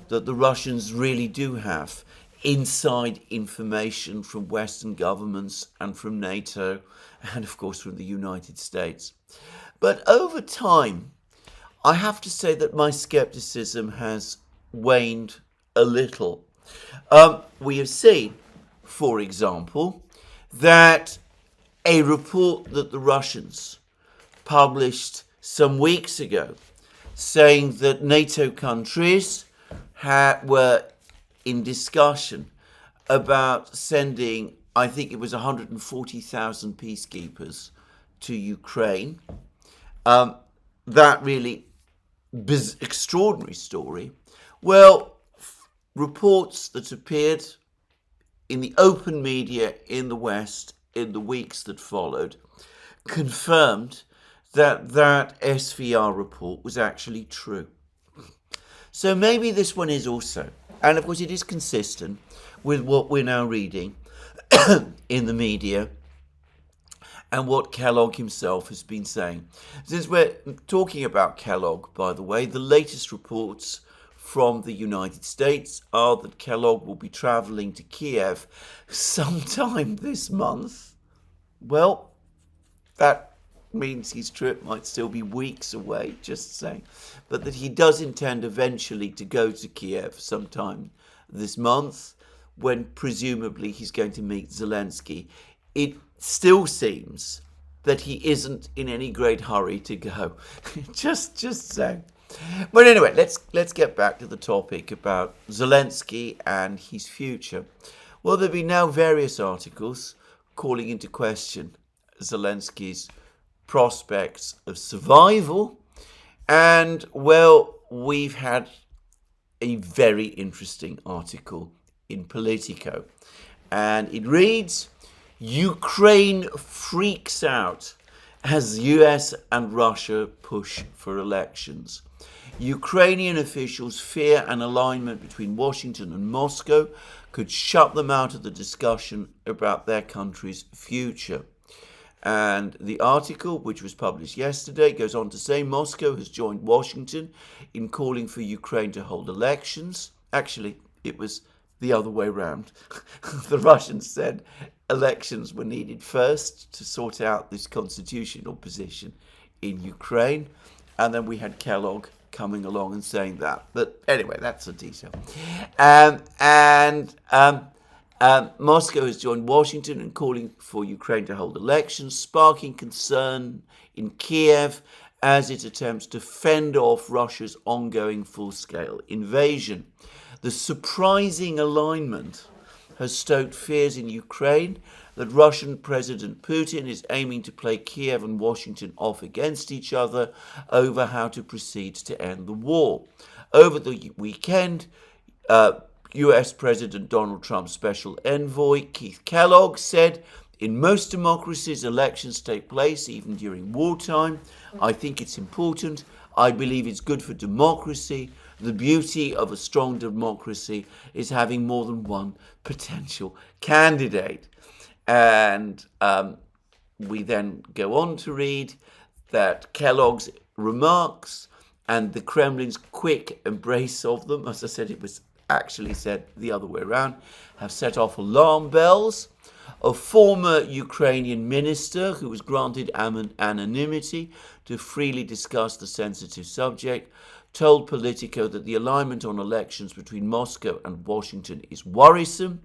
that the Russians really do have inside information from Western governments and from NATO and of course from the United States. But over time, I have to say that my skepticism has waned a little. We have seen, for example, that a report that the Russians published some weeks ago saying that NATO countries were in discussion about sending, I think it was 140,000 peacekeepers to Ukraine. that really extraordinary story? Well, reports that appeared in the open media in the West in the weeks that followed confirmed that that SVR report was actually true. So maybe this one is also, and of course it is consistent with what we're now reading in the media and what Kellogg himself has been saying. Since we're talking about Kellogg, by the way, the latest reports from the United States are that Kellogg will be traveling to Kiev sometime this month. Well, that means his trip might still be weeks away, just saying. But that he does intend eventually to go to Kiev sometime this month, when presumably he's going to meet Zelensky. It still seems that he isn't in any great hurry to go. just saying. But anyway, let's get back to the topic about Zelensky and his future. Well, there have been now various articles calling into question Zelensky's prospects of survival, and well, we've had a very interesting article in Politico, and it reads, Ukraine freaks out as US and Russia push for elections. Ukrainian officials fear an alignment between Washington and Moscow could shut them out of the discussion about their country's future. And the article, which was published yesterday, goes on to say Moscow has joined Washington in calling for Ukraine to hold elections. Actually, it was the other way around. The Russians said elections were needed first to sort out this constitutional position in Ukraine. And then we had Kellogg coming along and saying that. But anyway, that's a detail. Moscow has joined Washington in calling for Ukraine to hold elections, sparking concern in Kiev as it attempts to fend off Russia's ongoing full-scale invasion. The surprising alignment has stoked fears in Ukraine that Russian President Putin is aiming to play Kiev and Washington off against each other over how to proceed to end the war. Over the weekend, US President Donald Trump's special envoy, Keith Kellogg, said, in most democracies, elections take place even during wartime. I think it's important. I believe it's good for democracy. The beauty of a strong democracy is having more than one potential candidate. And we then go on to read that Kellogg's remarks and the Kremlin's quick embrace of them, as I said, it was actually said the other way around, have set off alarm bells. A former Ukrainian minister who was granted anonymity to freely discuss the sensitive subject told Politico that the alignment on elections between Moscow and Washington is worrisome.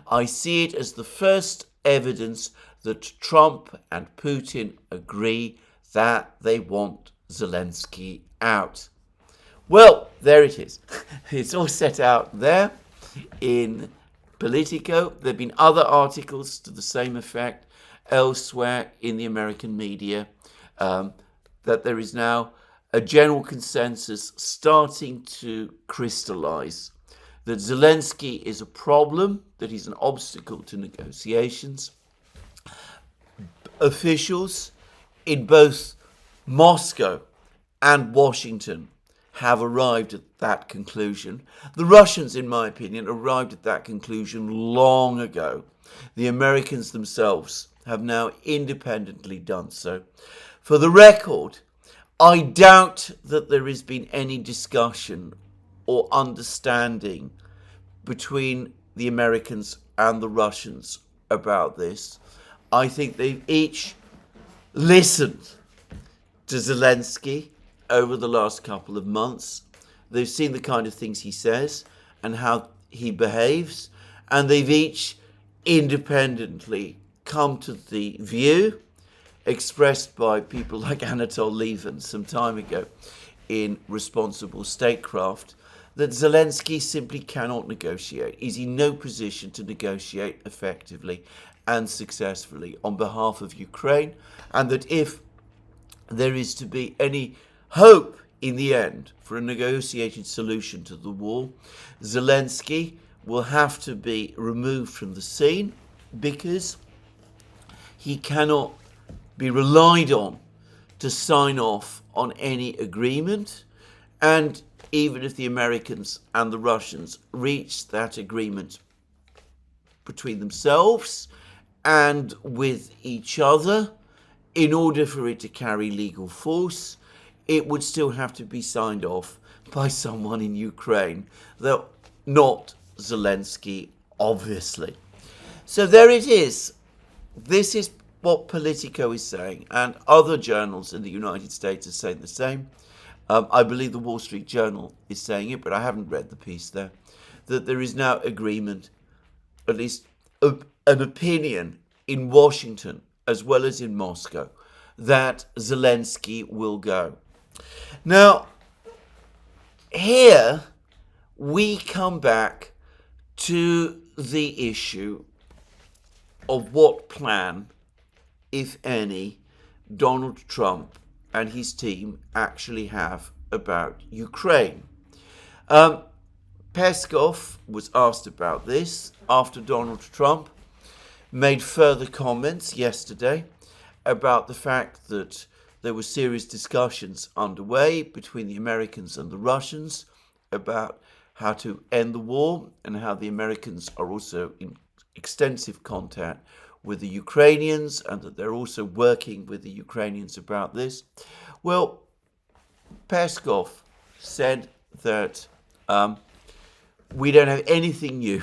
I see it as the first evidence that Trump and Putin agree that they want Zelensky out. Well, there it is. It's all set out there in Politico. There have been other articles to the same effect elsewhere in the American media, that there is now a general consensus starting to crystallize that Zelensky is a problem, that he's an obstacle to negotiations. Officials in both Moscow and Washington have arrived at that conclusion. The Russians, in my opinion, arrived at that conclusion long ago. The Americans themselves have now independently done so. For the record, I doubt that there has been any discussion or understanding between the Americans and the Russians about this. I think they've each listened to Zelensky over the last couple of months. They've seen the kind of things he says and how he behaves, and they've each independently come to the view expressed by people like Anatol Lieven some time ago in Responsible Statecraft, that Zelensky simply cannot negotiate. He's in no position to negotiate effectively and successfully on behalf of Ukraine, and that if there is to be any hope in the end for a negotiated solution to the war, Zelensky will have to be removed from the scene because he cannot be relied on to sign off on any agreement. And even if the Americans and the Russians reach that agreement between themselves and with each other, in order for it to carry legal force, it would still have to be signed off by someone in Ukraine, though not Zelensky, obviously. So there it is. This is what Politico is saying, and other journals in the United States are saying the same. I believe the Wall Street Journal is saying it, but I haven't read the piece there, that there is now agreement, at least an opinion in Washington as well as in Moscow, that Zelensky will go. Now, here we come back to the issue of what plan, if any, Donald Trump and his team actually have about Ukraine. Peskov was asked about this after Donald Trump made further comments yesterday about the fact that there were serious discussions underway between the Americans and the Russians about how to end the war, and how the Americans are also in extensive contact with the Ukrainians, and that they're also working with the Ukrainians about this. Well, Peskov said that we don't have anything new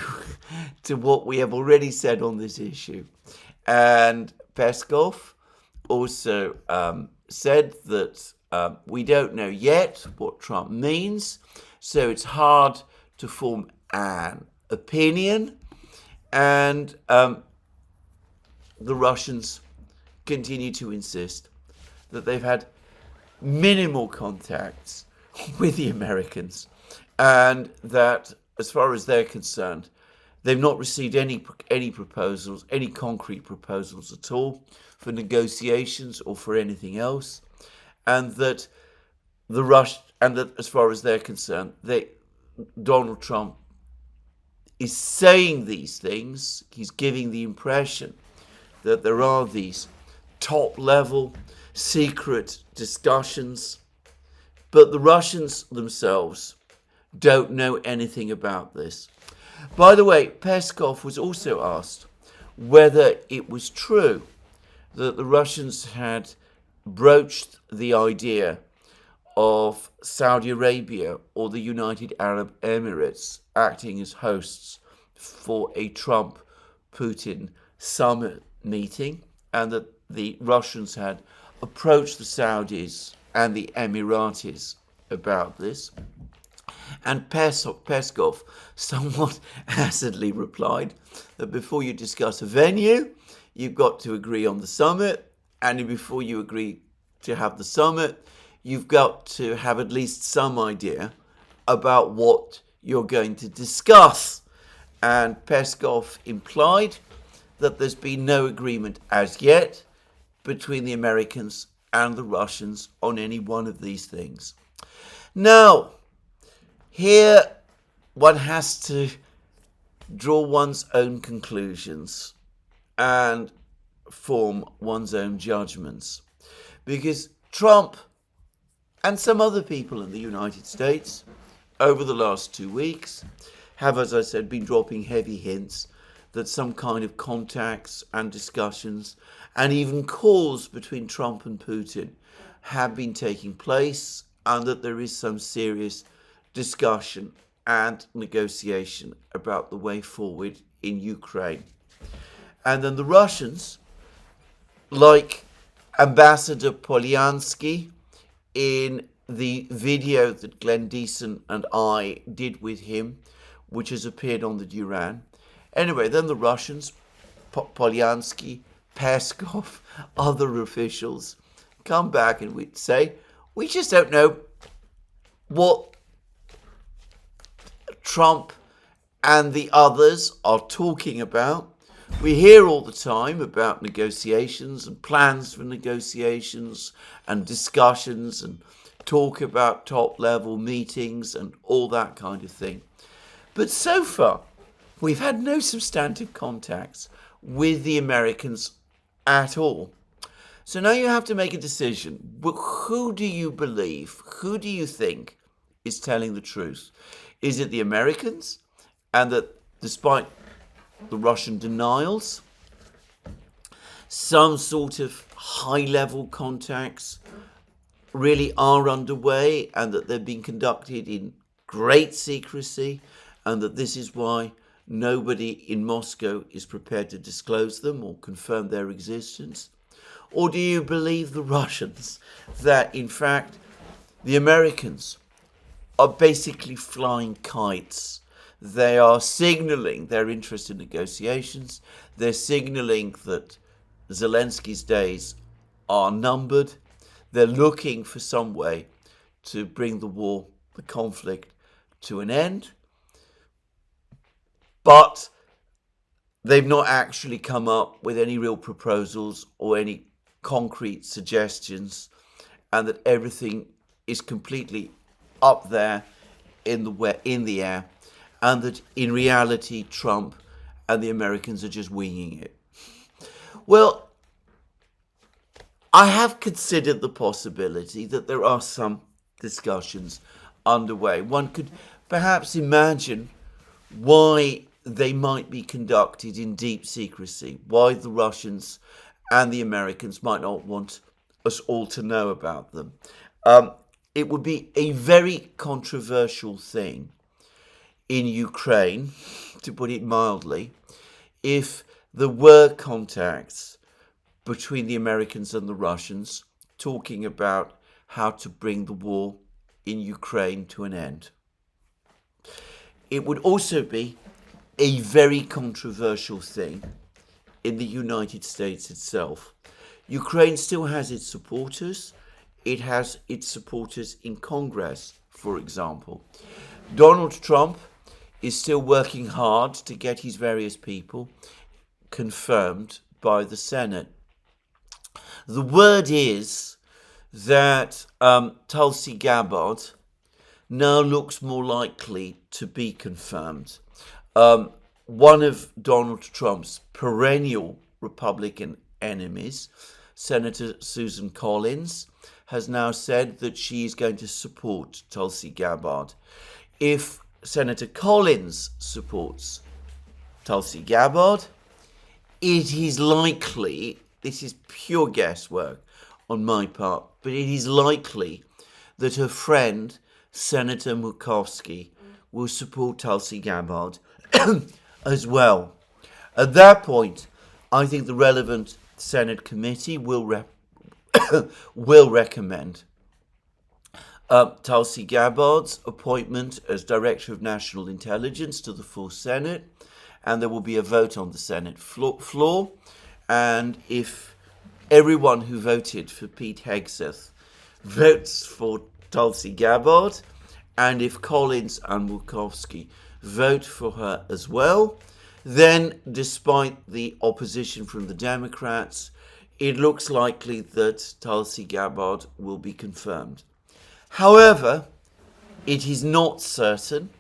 to what we have already said on this issue. And Peskov also said that we don't know yet what Trump means, so it's hard to form an opinion. And the Russians continue to insist that they've had minimal contacts with the Americans, and that as far as they're concerned, they've not received any proposals, any concrete proposals at all for negotiations or for anything else, and that as far as they're concerned, Donald Trump is saying these things. He's giving the impression that there are these top-level secret discussions, but the Russians themselves don't know anything about this. By the way, Peskov was also asked whether it was true that the Russians had broached the idea of Saudi Arabia or the United Arab Emirates acting as hosts for a Trump-Putin summit meeting, and that the Russians had approached the Saudis and the Emiratis about this. And Peskov somewhat acidly replied that before you discuss a venue, you've got to agree on the summit, and before you agree to have the summit, you've got to have at least some idea about what you're going to discuss. And Peskov implied that there's been no agreement as yet between the Americans and the Russians on any one of these things. Now, here one has to draw one's own conclusions and form one's own judgments, because Trump and some other people in the United States over the last 2 weeks have, as I said, been dropping heavy hints that some kind of contacts and discussions and even calls between Trump and Putin have been taking place, and that there is some serious discussion and negotiation about the way forward in Ukraine. And then the Russians, like Ambassador Polyansky in the video that Glenn Deason and I did with him, which has appeared on the Duran. Anyway, then the Russians, Polyansky, Peskov, other officials, come back and we say, we just don't know what Trump and the others are talking about. We hear all the time about negotiations and plans for negotiations and discussions and talk about top-level meetings and all that kind of thing. But so far, we've had no substantive contacts with the Americans at all. So now you have to make a decision. Who do you believe? Who do you think is telling the truth? Is it the Americans? And that despite the Russian denials, some sort of high-level contacts really are underway, and that they're being conducted in great secrecy, and that this is why nobody in Moscow is prepared to disclose them or confirm their existence? Or do you believe the Russians, that in fact the Americans are basically flying kites? They are signaling their interest in negotiations. They're signaling that Zelensky's days are numbered. They're looking for some way to bring the war, the conflict, to an end. But they've not actually come up with any real proposals or any concrete suggestions, and that everything is completely up there in the air, and that in reality Trump and the Americans are just winging it. Well, I have considered the possibility that there are some discussions underway. One could perhaps imagine why they might be conducted in deep secrecy, why the Russians and the Americans might not want us all to know about them. It would be a very controversial thing in Ukraine, to put it mildly, if there were contacts between the Americans and the Russians talking about how to bring the war in Ukraine to an end. It would also be a very controversial thing in the United States itself. Ukraine still has its supporters. It has its supporters in Congress, for example. Donald Trump is still working hard to get his various people confirmed by the Senate. The word is that Tulsi Gabbard now looks more likely to be confirmed. One of Donald Trump's perennial Republican enemies, Senator Susan Collins, has now said that she is going to support Tulsi Gabbard. If Senator Collins supports Tulsi Gabbard, it is likely, this is pure guesswork on my part, but it is likely that her friend, Senator Mercouris, will support Tulsi Gabbard as well. At that point, I think the relevant Senate committee will recommend Tulsi Gabbard's appointment as Director of National Intelligence to the full Senate, and there will be a vote on the Senate floor. And if everyone who voted for Pete Hegseth votes for Tulsi Gabbard, and if Collins and Mercouris vote for her as well, then despite the opposition from the Democrats, it looks likely that Tulsi Gabbard will be confirmed. However, it is not certain.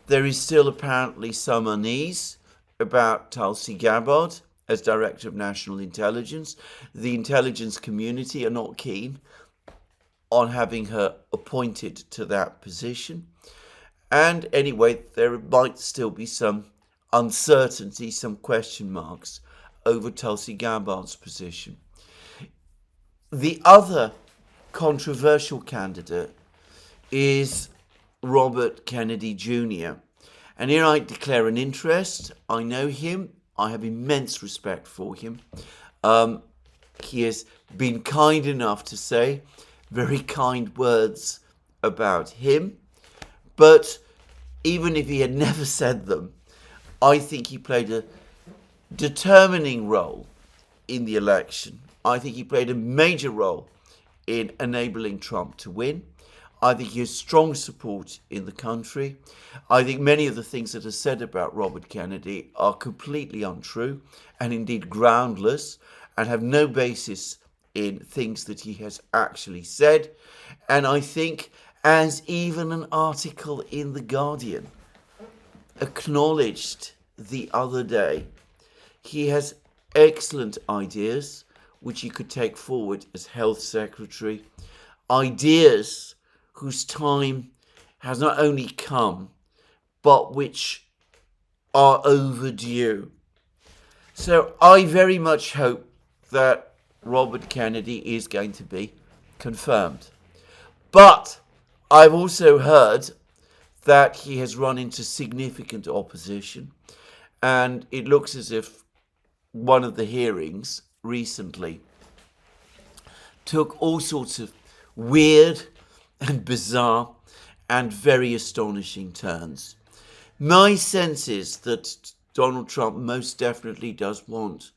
There is still apparently some unease about Tulsi Gabbard as Director of National Intelligence. The intelligence community are not keen on having her appointed to that position. And anyway, there might still be some uncertainty, some question marks over Tulsi Gabbard's position. The other controversial candidate is Robert Kennedy Jr. And here I declare an interest. I know him. I have immense respect for him. He has been kind enough to say very kind words about him. But even if he had never said them, I think he played a determining role in the election. I think he played a major role in enabling Trump to win. I think he has strong support in the country. I think many of the things that are said about Robert Kennedy are completely untrue and indeed groundless and have no basis in things that he has actually said. And I think, as even an article in The Guardian acknowledged the other day, he has excellent ideas which he could take forward as health secretary, ideas whose time has not only come, but which are overdue. So I very much hope that Robert Kennedy is going to be confirmed. But I've also heard that he has run into significant opposition, and it looks as if one of the hearings recently took all sorts of weird and bizarre and very astonishing turns. My sense is that Donald Trump most definitely does want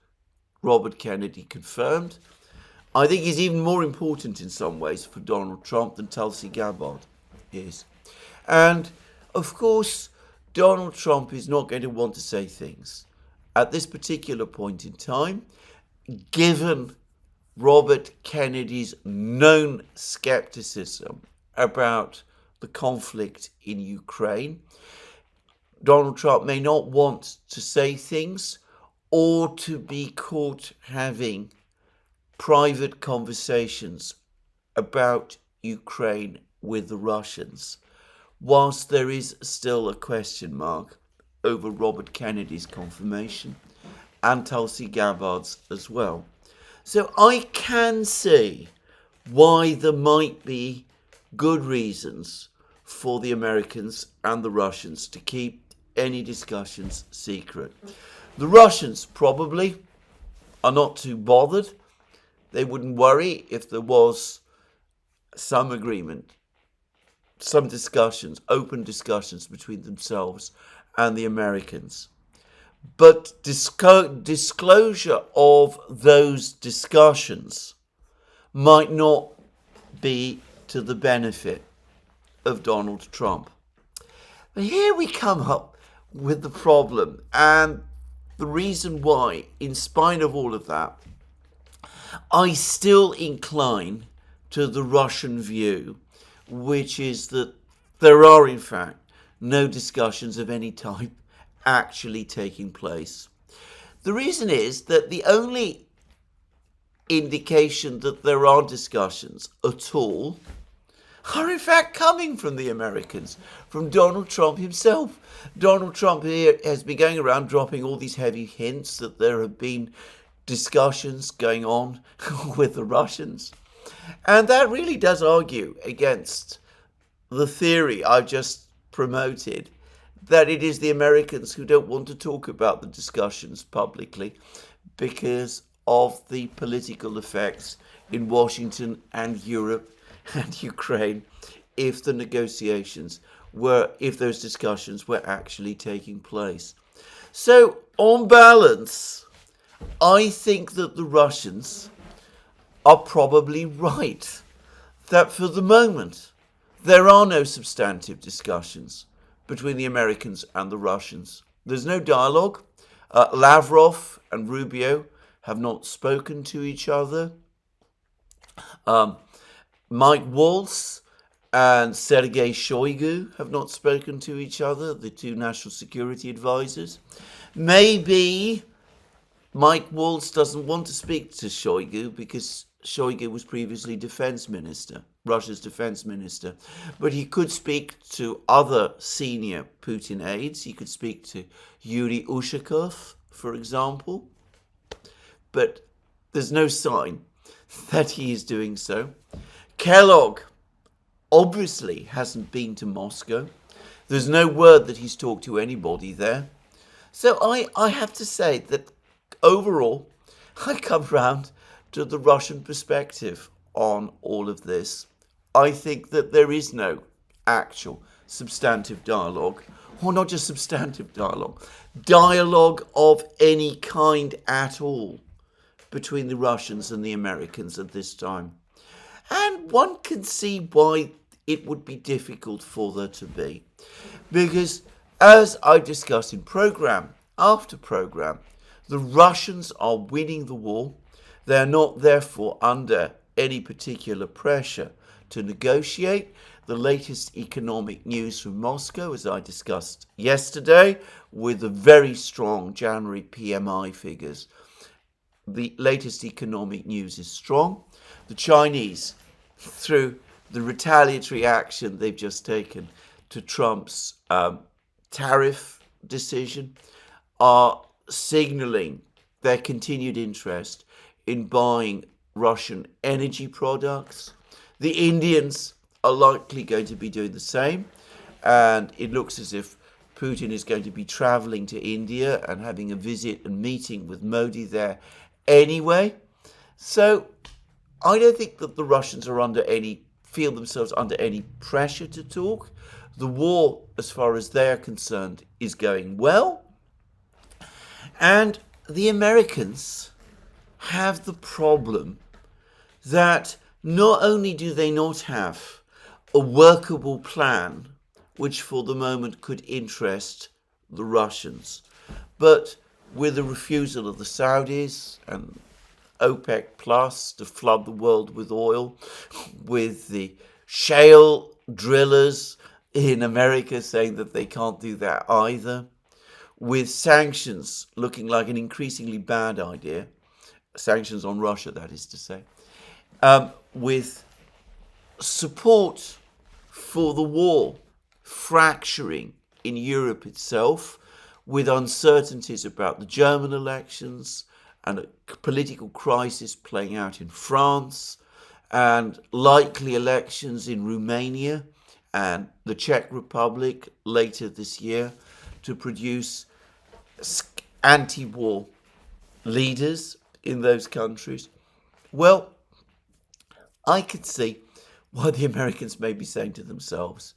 Robert Kennedy confirmed. I think he's even more important in some ways for Donald Trump than Tulsi Gabbard is. And, of course, Donald Trump is not going to want to say things at this particular point in time, given Robert Kennedy's known skepticism about the conflict in Ukraine. Donald Trump may not want to say things or to be caught having private conversations about Ukraine with the Russians, whilst there is still a question mark over Robert Kennedy's confirmation and Tulsi Gabbard's as well. So I can see why there might be good reasons for the Americans and the Russians to keep any discussions secret. The Russians probably are not too bothered. They wouldn't worry if there was some agreement, some discussions, open discussions between themselves and the Americans. But disclosure of those discussions might not be to the benefit of Donald Trump. But here we come up with the problem and the reason why, in spite of all of that, I still incline to the Russian view, which is that there are, in fact, no discussions of any type actually taking place. The reason is that the only indication that there are discussions at all are in fact coming from the Americans, from Donald Trump himself. Donald Trump here has been going around dropping all these heavy hints that there have been discussions going on with the Russians. And that really does argue against the theory I've just promoted, that it is the Americans who don't want to talk about the discussions publicly because of the political effects in Washington and Europe and Ukraine if the if those discussions were actually taking place. So, on balance, I think that the Russians are probably right, that for the moment there are no substantive discussions between the Americans and the Russians. There's no dialogue. Lavrov and Rubio have not spoken to each other. Mike Waltz and Sergei Shoigu have not spoken to each other, the two national security advisors. Maybe Mike Waltz doesn't want to speak to Shoigu because Shoigu was previously defense minister, Russia's defense minister. But he could speak to other senior Putin aides. He could speak to Yuri Ushakov, for example. But there's no sign that he is doing so. Kellogg obviously hasn't been to Moscow. There's no word that he's talked to anybody there. So I have to say that overall, I come round to the Russian perspective on all of this. I think that there is no actual substantive dialogue, or not just substantive dialogue of any kind at all between the Russians and the Americans at this time. And one can see why it would be difficult for there to be. Because, as I discussed in programme after programme, the Russians are winning the war They're not, therefore, under any particular pressure to negotiate. The latest economic news from Moscow, as I discussed yesterday, with the very strong January PMI figures. The latest economic news is strong. The Chinese, through the retaliatory action they've just taken to Trump's tariff decision, are signaling their continued interest in buying Russian energy products. The Indians are likely going to be doing the same, and it looks as if Putin is going to be traveling to India and having a visit and meeting with Modi there anyway. So I don't think that the Russians are feel themselves under any pressure to talk. The war, as far as they're concerned, is going well. And the Americans have the problem that not only do they not have a workable plan which for the moment could interest the Russians, but with the refusal of the Saudis and OPEC Plus to flood the world with oil, with the shale drillers in America saying that they can't do that either, with sanctions looking like an increasingly bad idea, sanctions on Russia, that is to say, with support for the war fracturing in Europe itself, with uncertainties about the German elections and a political crisis playing out in France, and likely elections in Romania and the Czech Republic later this year to produce anti-war leaders in those countries. Well, I could see why the Americans may be saying to themselves,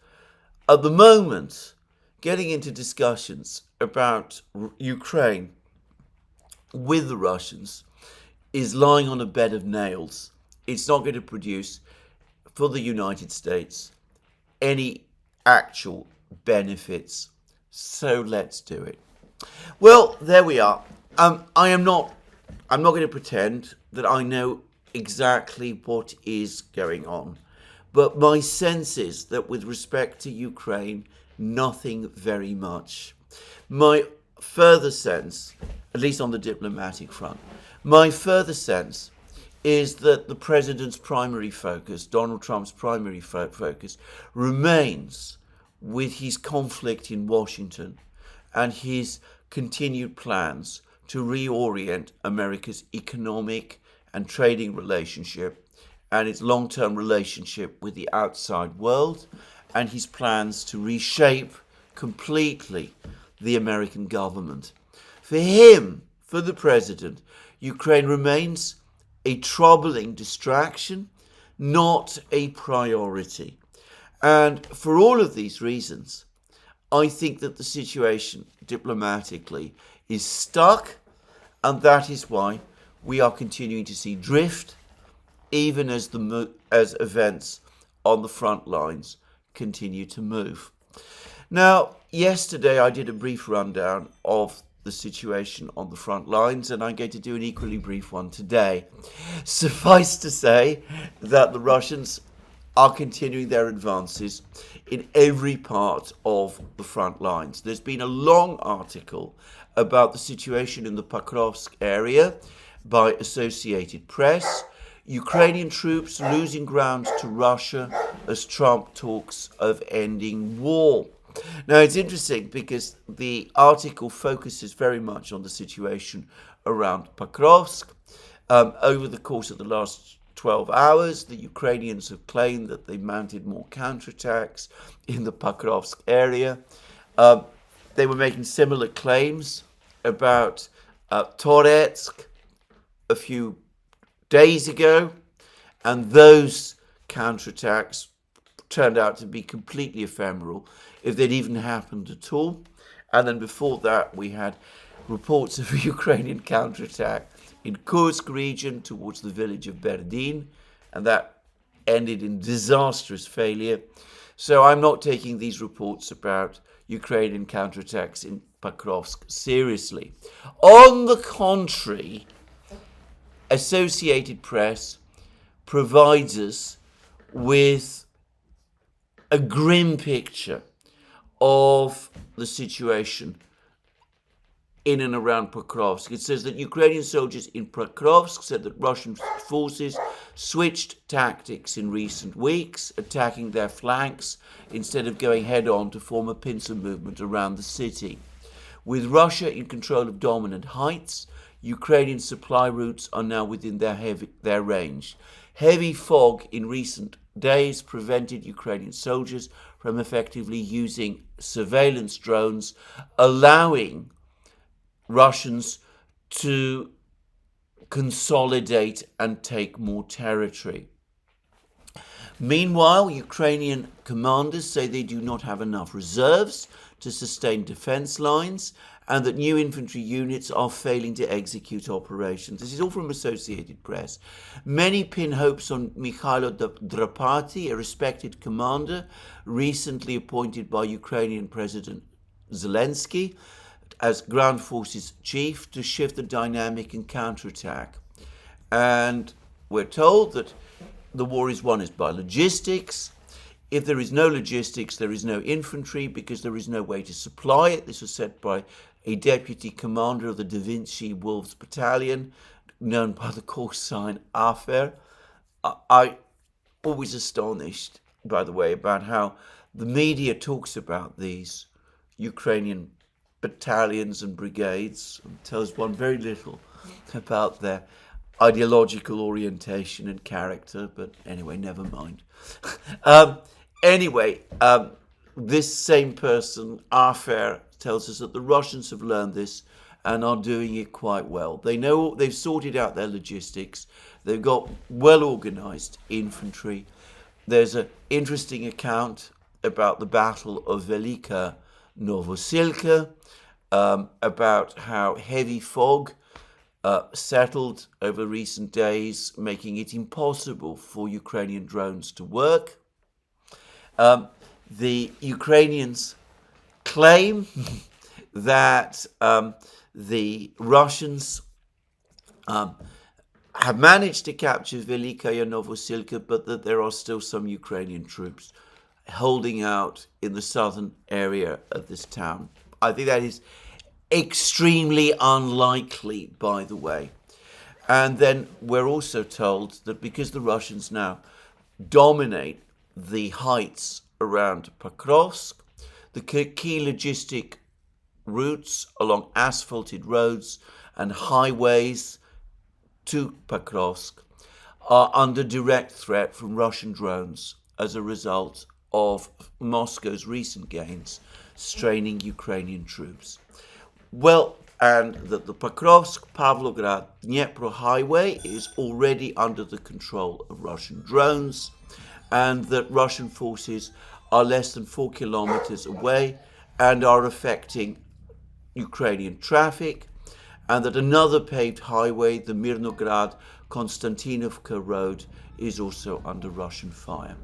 at the moment, getting into discussions about Ukraine with the Russians is lying on a bed of nails. It's not going to produce, for the United States, any actual benefits. So let's do it. Well, there we are. I'm not going to pretend that I know exactly what is going on. But my sense is that with respect to Ukraine, nothing very much. My further sense, at least on the diplomatic front, my further sense is that the president's primary focus, Donald Trump's primary focus, remains with his conflict in Washington and his continued plans to reorient America's economic and trading relationship and its long-term relationship with the outside world, and his plans to reshape completely the American government. For him, for the president, Ukraine remains a troubling distraction, not a priority. And for all of these reasons, I think that the situation diplomatically is stuck, and that is why we are continuing to see drift, even as events on the front lines continue to move. Now, yesterday I did a brief rundown of the situation on the front lines, and I'm going to do an equally brief one today. Suffice to say that the Russians are continuing their advances in every part of the front lines. There's been a long article about the situation in the Pokrovsk area by Associated Press. Ukrainian troops losing ground to Russia as Trump talks of ending war. Now, it's interesting because the article focuses very much on the situation around Pokrovsk. Over the course of the last 12 hours, the Ukrainians have claimed that they mounted more counterattacks in the Pokrovsk area. They were making similar claims about Toretsk a few days ago, and those counterattacks turned out to be completely ephemeral, if they'd even happened at all. And then before that, we had reports of a Ukrainian counterattack in Kursk region towards the village of Berdin, and that ended in disastrous failure. So I'm not taking these reports about Ukrainian counterattacks in Pokrovsk seriously. On the contrary, Associated Press provides us with a grim picture of the situation in and around Pokrovsk. It says that Ukrainian soldiers in Pokrovsk said that Russian forces switched tactics in recent weeks, attacking their flanks instead of going head-on to form a pincer movement around the city. With Russia in control of dominant heights, Ukrainian supply routes are now within their range. Heavy fog in recent days prevented Ukrainian soldiers from effectively using surveillance drones, allowing Russians to consolidate and take more territory. Meanwhile, Ukrainian commanders say they do not have enough reserves to sustain defense lines and that new infantry units are failing to execute operations. This is all from Associated Press. Many pin hopes on Mikhailo Drapati, a respected commander recently appointed by Ukrainian President Zelensky as ground forces chief to shift the dynamic and counterattack. And we're told that the war is won by logistics. If there is no logistics, there is no infantry because there is no way to supply it. This was said by a deputy commander of the Da Vinci Wolves Battalion, known by the call sign Ouster. I always astonished, by the way, about how the media talks about these Ukrainian battalions and brigades and tells one very little about their ideological orientation and character, but anyway, never mind. This same person, Ouster, tells us that the Russians have learned this and are doing it quite well. They know they've sorted out their logistics. They've got well-organized infantry. There's an interesting account about the Battle of Velika Novosilka, about how heavy fog settled over recent days, making it impossible for Ukrainian drones to work. The Ukrainians claim that the Russians have managed to capture Velika Novosilka, but that there are still some Ukrainian troops holding out in the southern area of this town. I think that is extremely unlikely, by the way. And then we're also told that because the Russians now dominate the heights around Pokrovsk, the key logistic routes along asphalted roads and highways to Pokrovsk are under direct threat from Russian drones as a result of Moscow's recent gains straining Ukrainian troops. Well, and that the Pokrovsk-Pavlograd-Dnipro highway is already under the control of Russian drones, and that Russian forces are less than 4 kilometers away and are affecting Ukrainian traffic, and that another paved highway, the Mirnograd-Konstantinovka road, is also under Russian fire.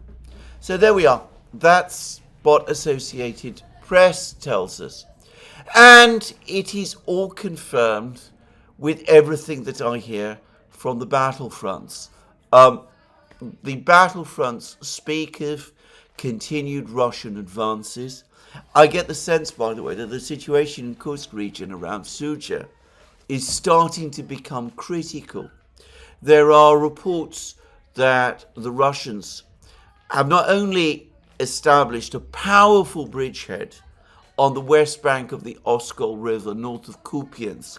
So there we are. That's what Associated Press tells us. And it is all confirmed with everything that I hear from the battlefronts. The battlefronts speak of continued Russian advances. I get the sense, by the way, that the situation in Kursk region around Sucha is starting to become critical. There are reports that the Russians have not only established a powerful bridgehead on the west bank of the Oskol River, north of Kupiansk,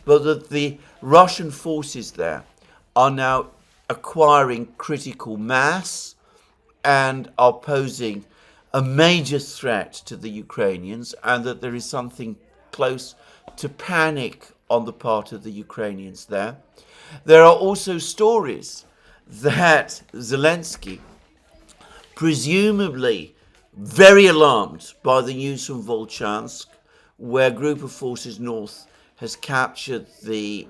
but that the Russian forces there are now acquiring critical mass and are posing a major threat to the Ukrainians, and that there is something close to panic on the part of the Ukrainians there. There are also stories that Zelensky, presumably very alarmed by the news from Volchansk, where a group of forces north has captured the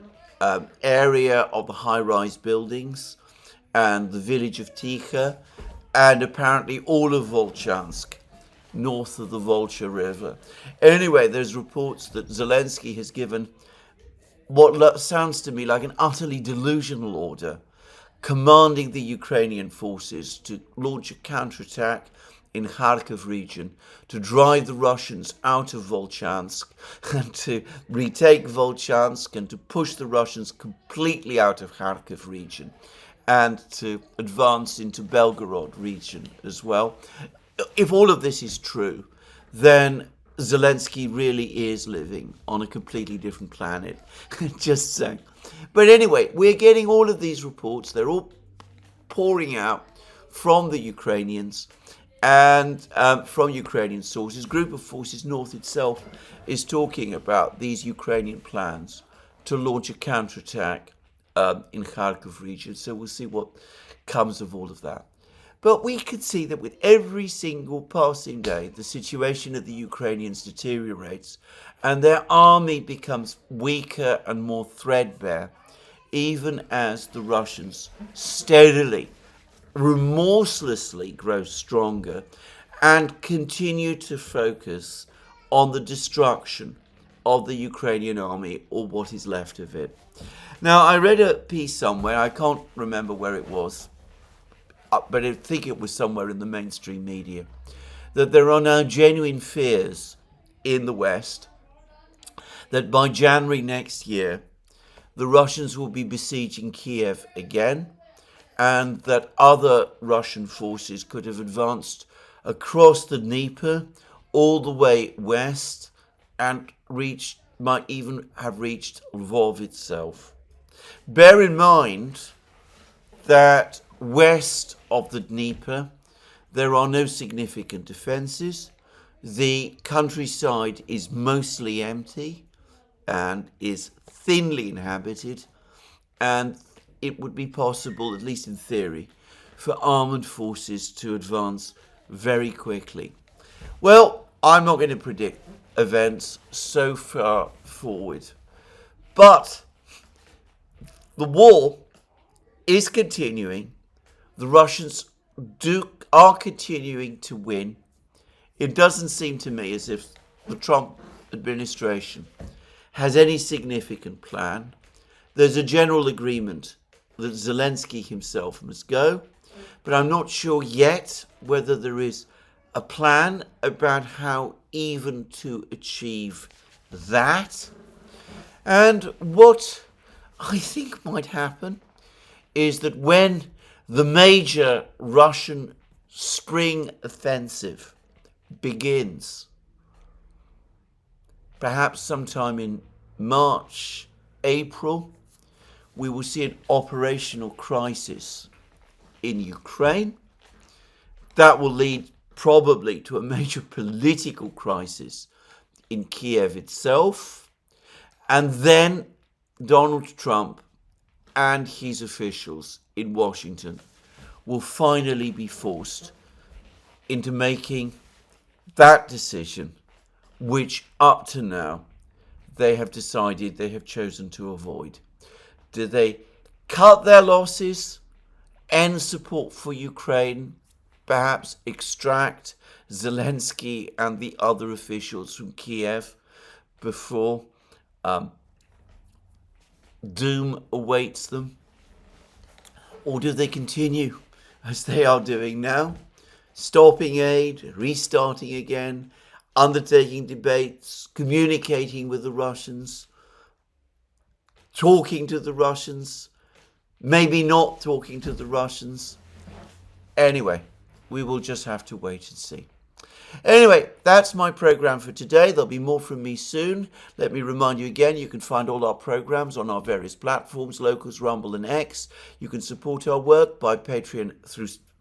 area of the high-rise buildings and the village of Tikha, and apparently all of Volchansk, north of the Volcha River. Anyway, there's reports that Zelensky has given what sounds to me like an utterly delusional order, commanding the Ukrainian forces to launch a counterattack in Kharkiv region to drive the Russians out of Volchansk and to retake Volchansk and to push the Russians completely out of Kharkiv region and to advance into Belgorod region as well. If all of this is true, then Zelensky really is living on a completely different planet. Just saying. But anyway, we're getting all of these reports. They're all pouring out from the Ukrainians and from Ukrainian sources. Group of Forces North itself is talking about these Ukrainian plans to launch a counterattack in Kharkiv region. So we'll see what comes of all of that. But we could see that with every single passing day, the situation of the Ukrainians deteriorates and their army becomes weaker and more threadbare, even as the Russians steadily, remorselessly grow stronger and continue to focus on the destruction of the Ukrainian army, or what is left of it. Now, I read a piece somewhere, I can't remember where it was, but I think it was somewhere in the mainstream media, that there are now genuine fears in the West that by January next year, the Russians will be besieging Kiev again, and that other Russian forces could have advanced across the Dnieper all the way west and might even have reached Lvov itself. Bear in mind that west of the Dnieper, there are no significant defences. The countryside is mostly empty and is thinly inhabited, and it would be possible, at least in theory, for armoured forces to advance very quickly. Well, I'm not going to predict events so far forward, but the war is continuing. The Russians are continuing to win. It doesn't seem to me as if the Trump administration has any significant plan. There's a general agreement that Zelensky himself must go, but I'm not sure yet whether there is a plan about how even to achieve that. And what I think might happen is that when the major Russian spring offensive begins, perhaps sometime in March, April, we will see an operational crisis in Ukraine. That will lead probably to a major political crisis in Kiev itself. And then Donald Trump and his officials in Washington will finally be forced into making that decision, which up to now they have decided they have chosen to avoid. Do they cut their losses, end support for Ukraine, perhaps extract Zelensky and the other officials from Kiev before doom awaits them? Or do they continue as they are doing now, stopping aid, restarting again, undertaking debates, communicating with the Russians, talking to the Russians, maybe not talking to the Russians? Anyway, we will just have to wait and see. Anyway, that's my program for today. There'll be more from me soon. Let me remind you again, you can find all our programs on our various platforms, Locals, Rumble and X. You can support our work by Patreon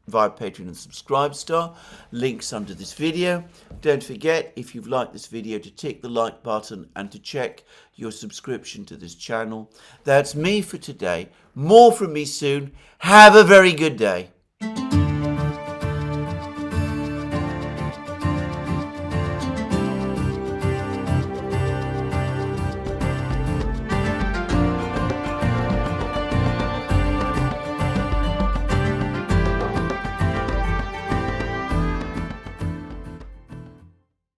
via Patreon and Subscribestar. Links under this video. Don't forget, if you've liked this video, to tick the like button and to check your subscription to this channel. That's me for today. More from me soon. Have a very good day.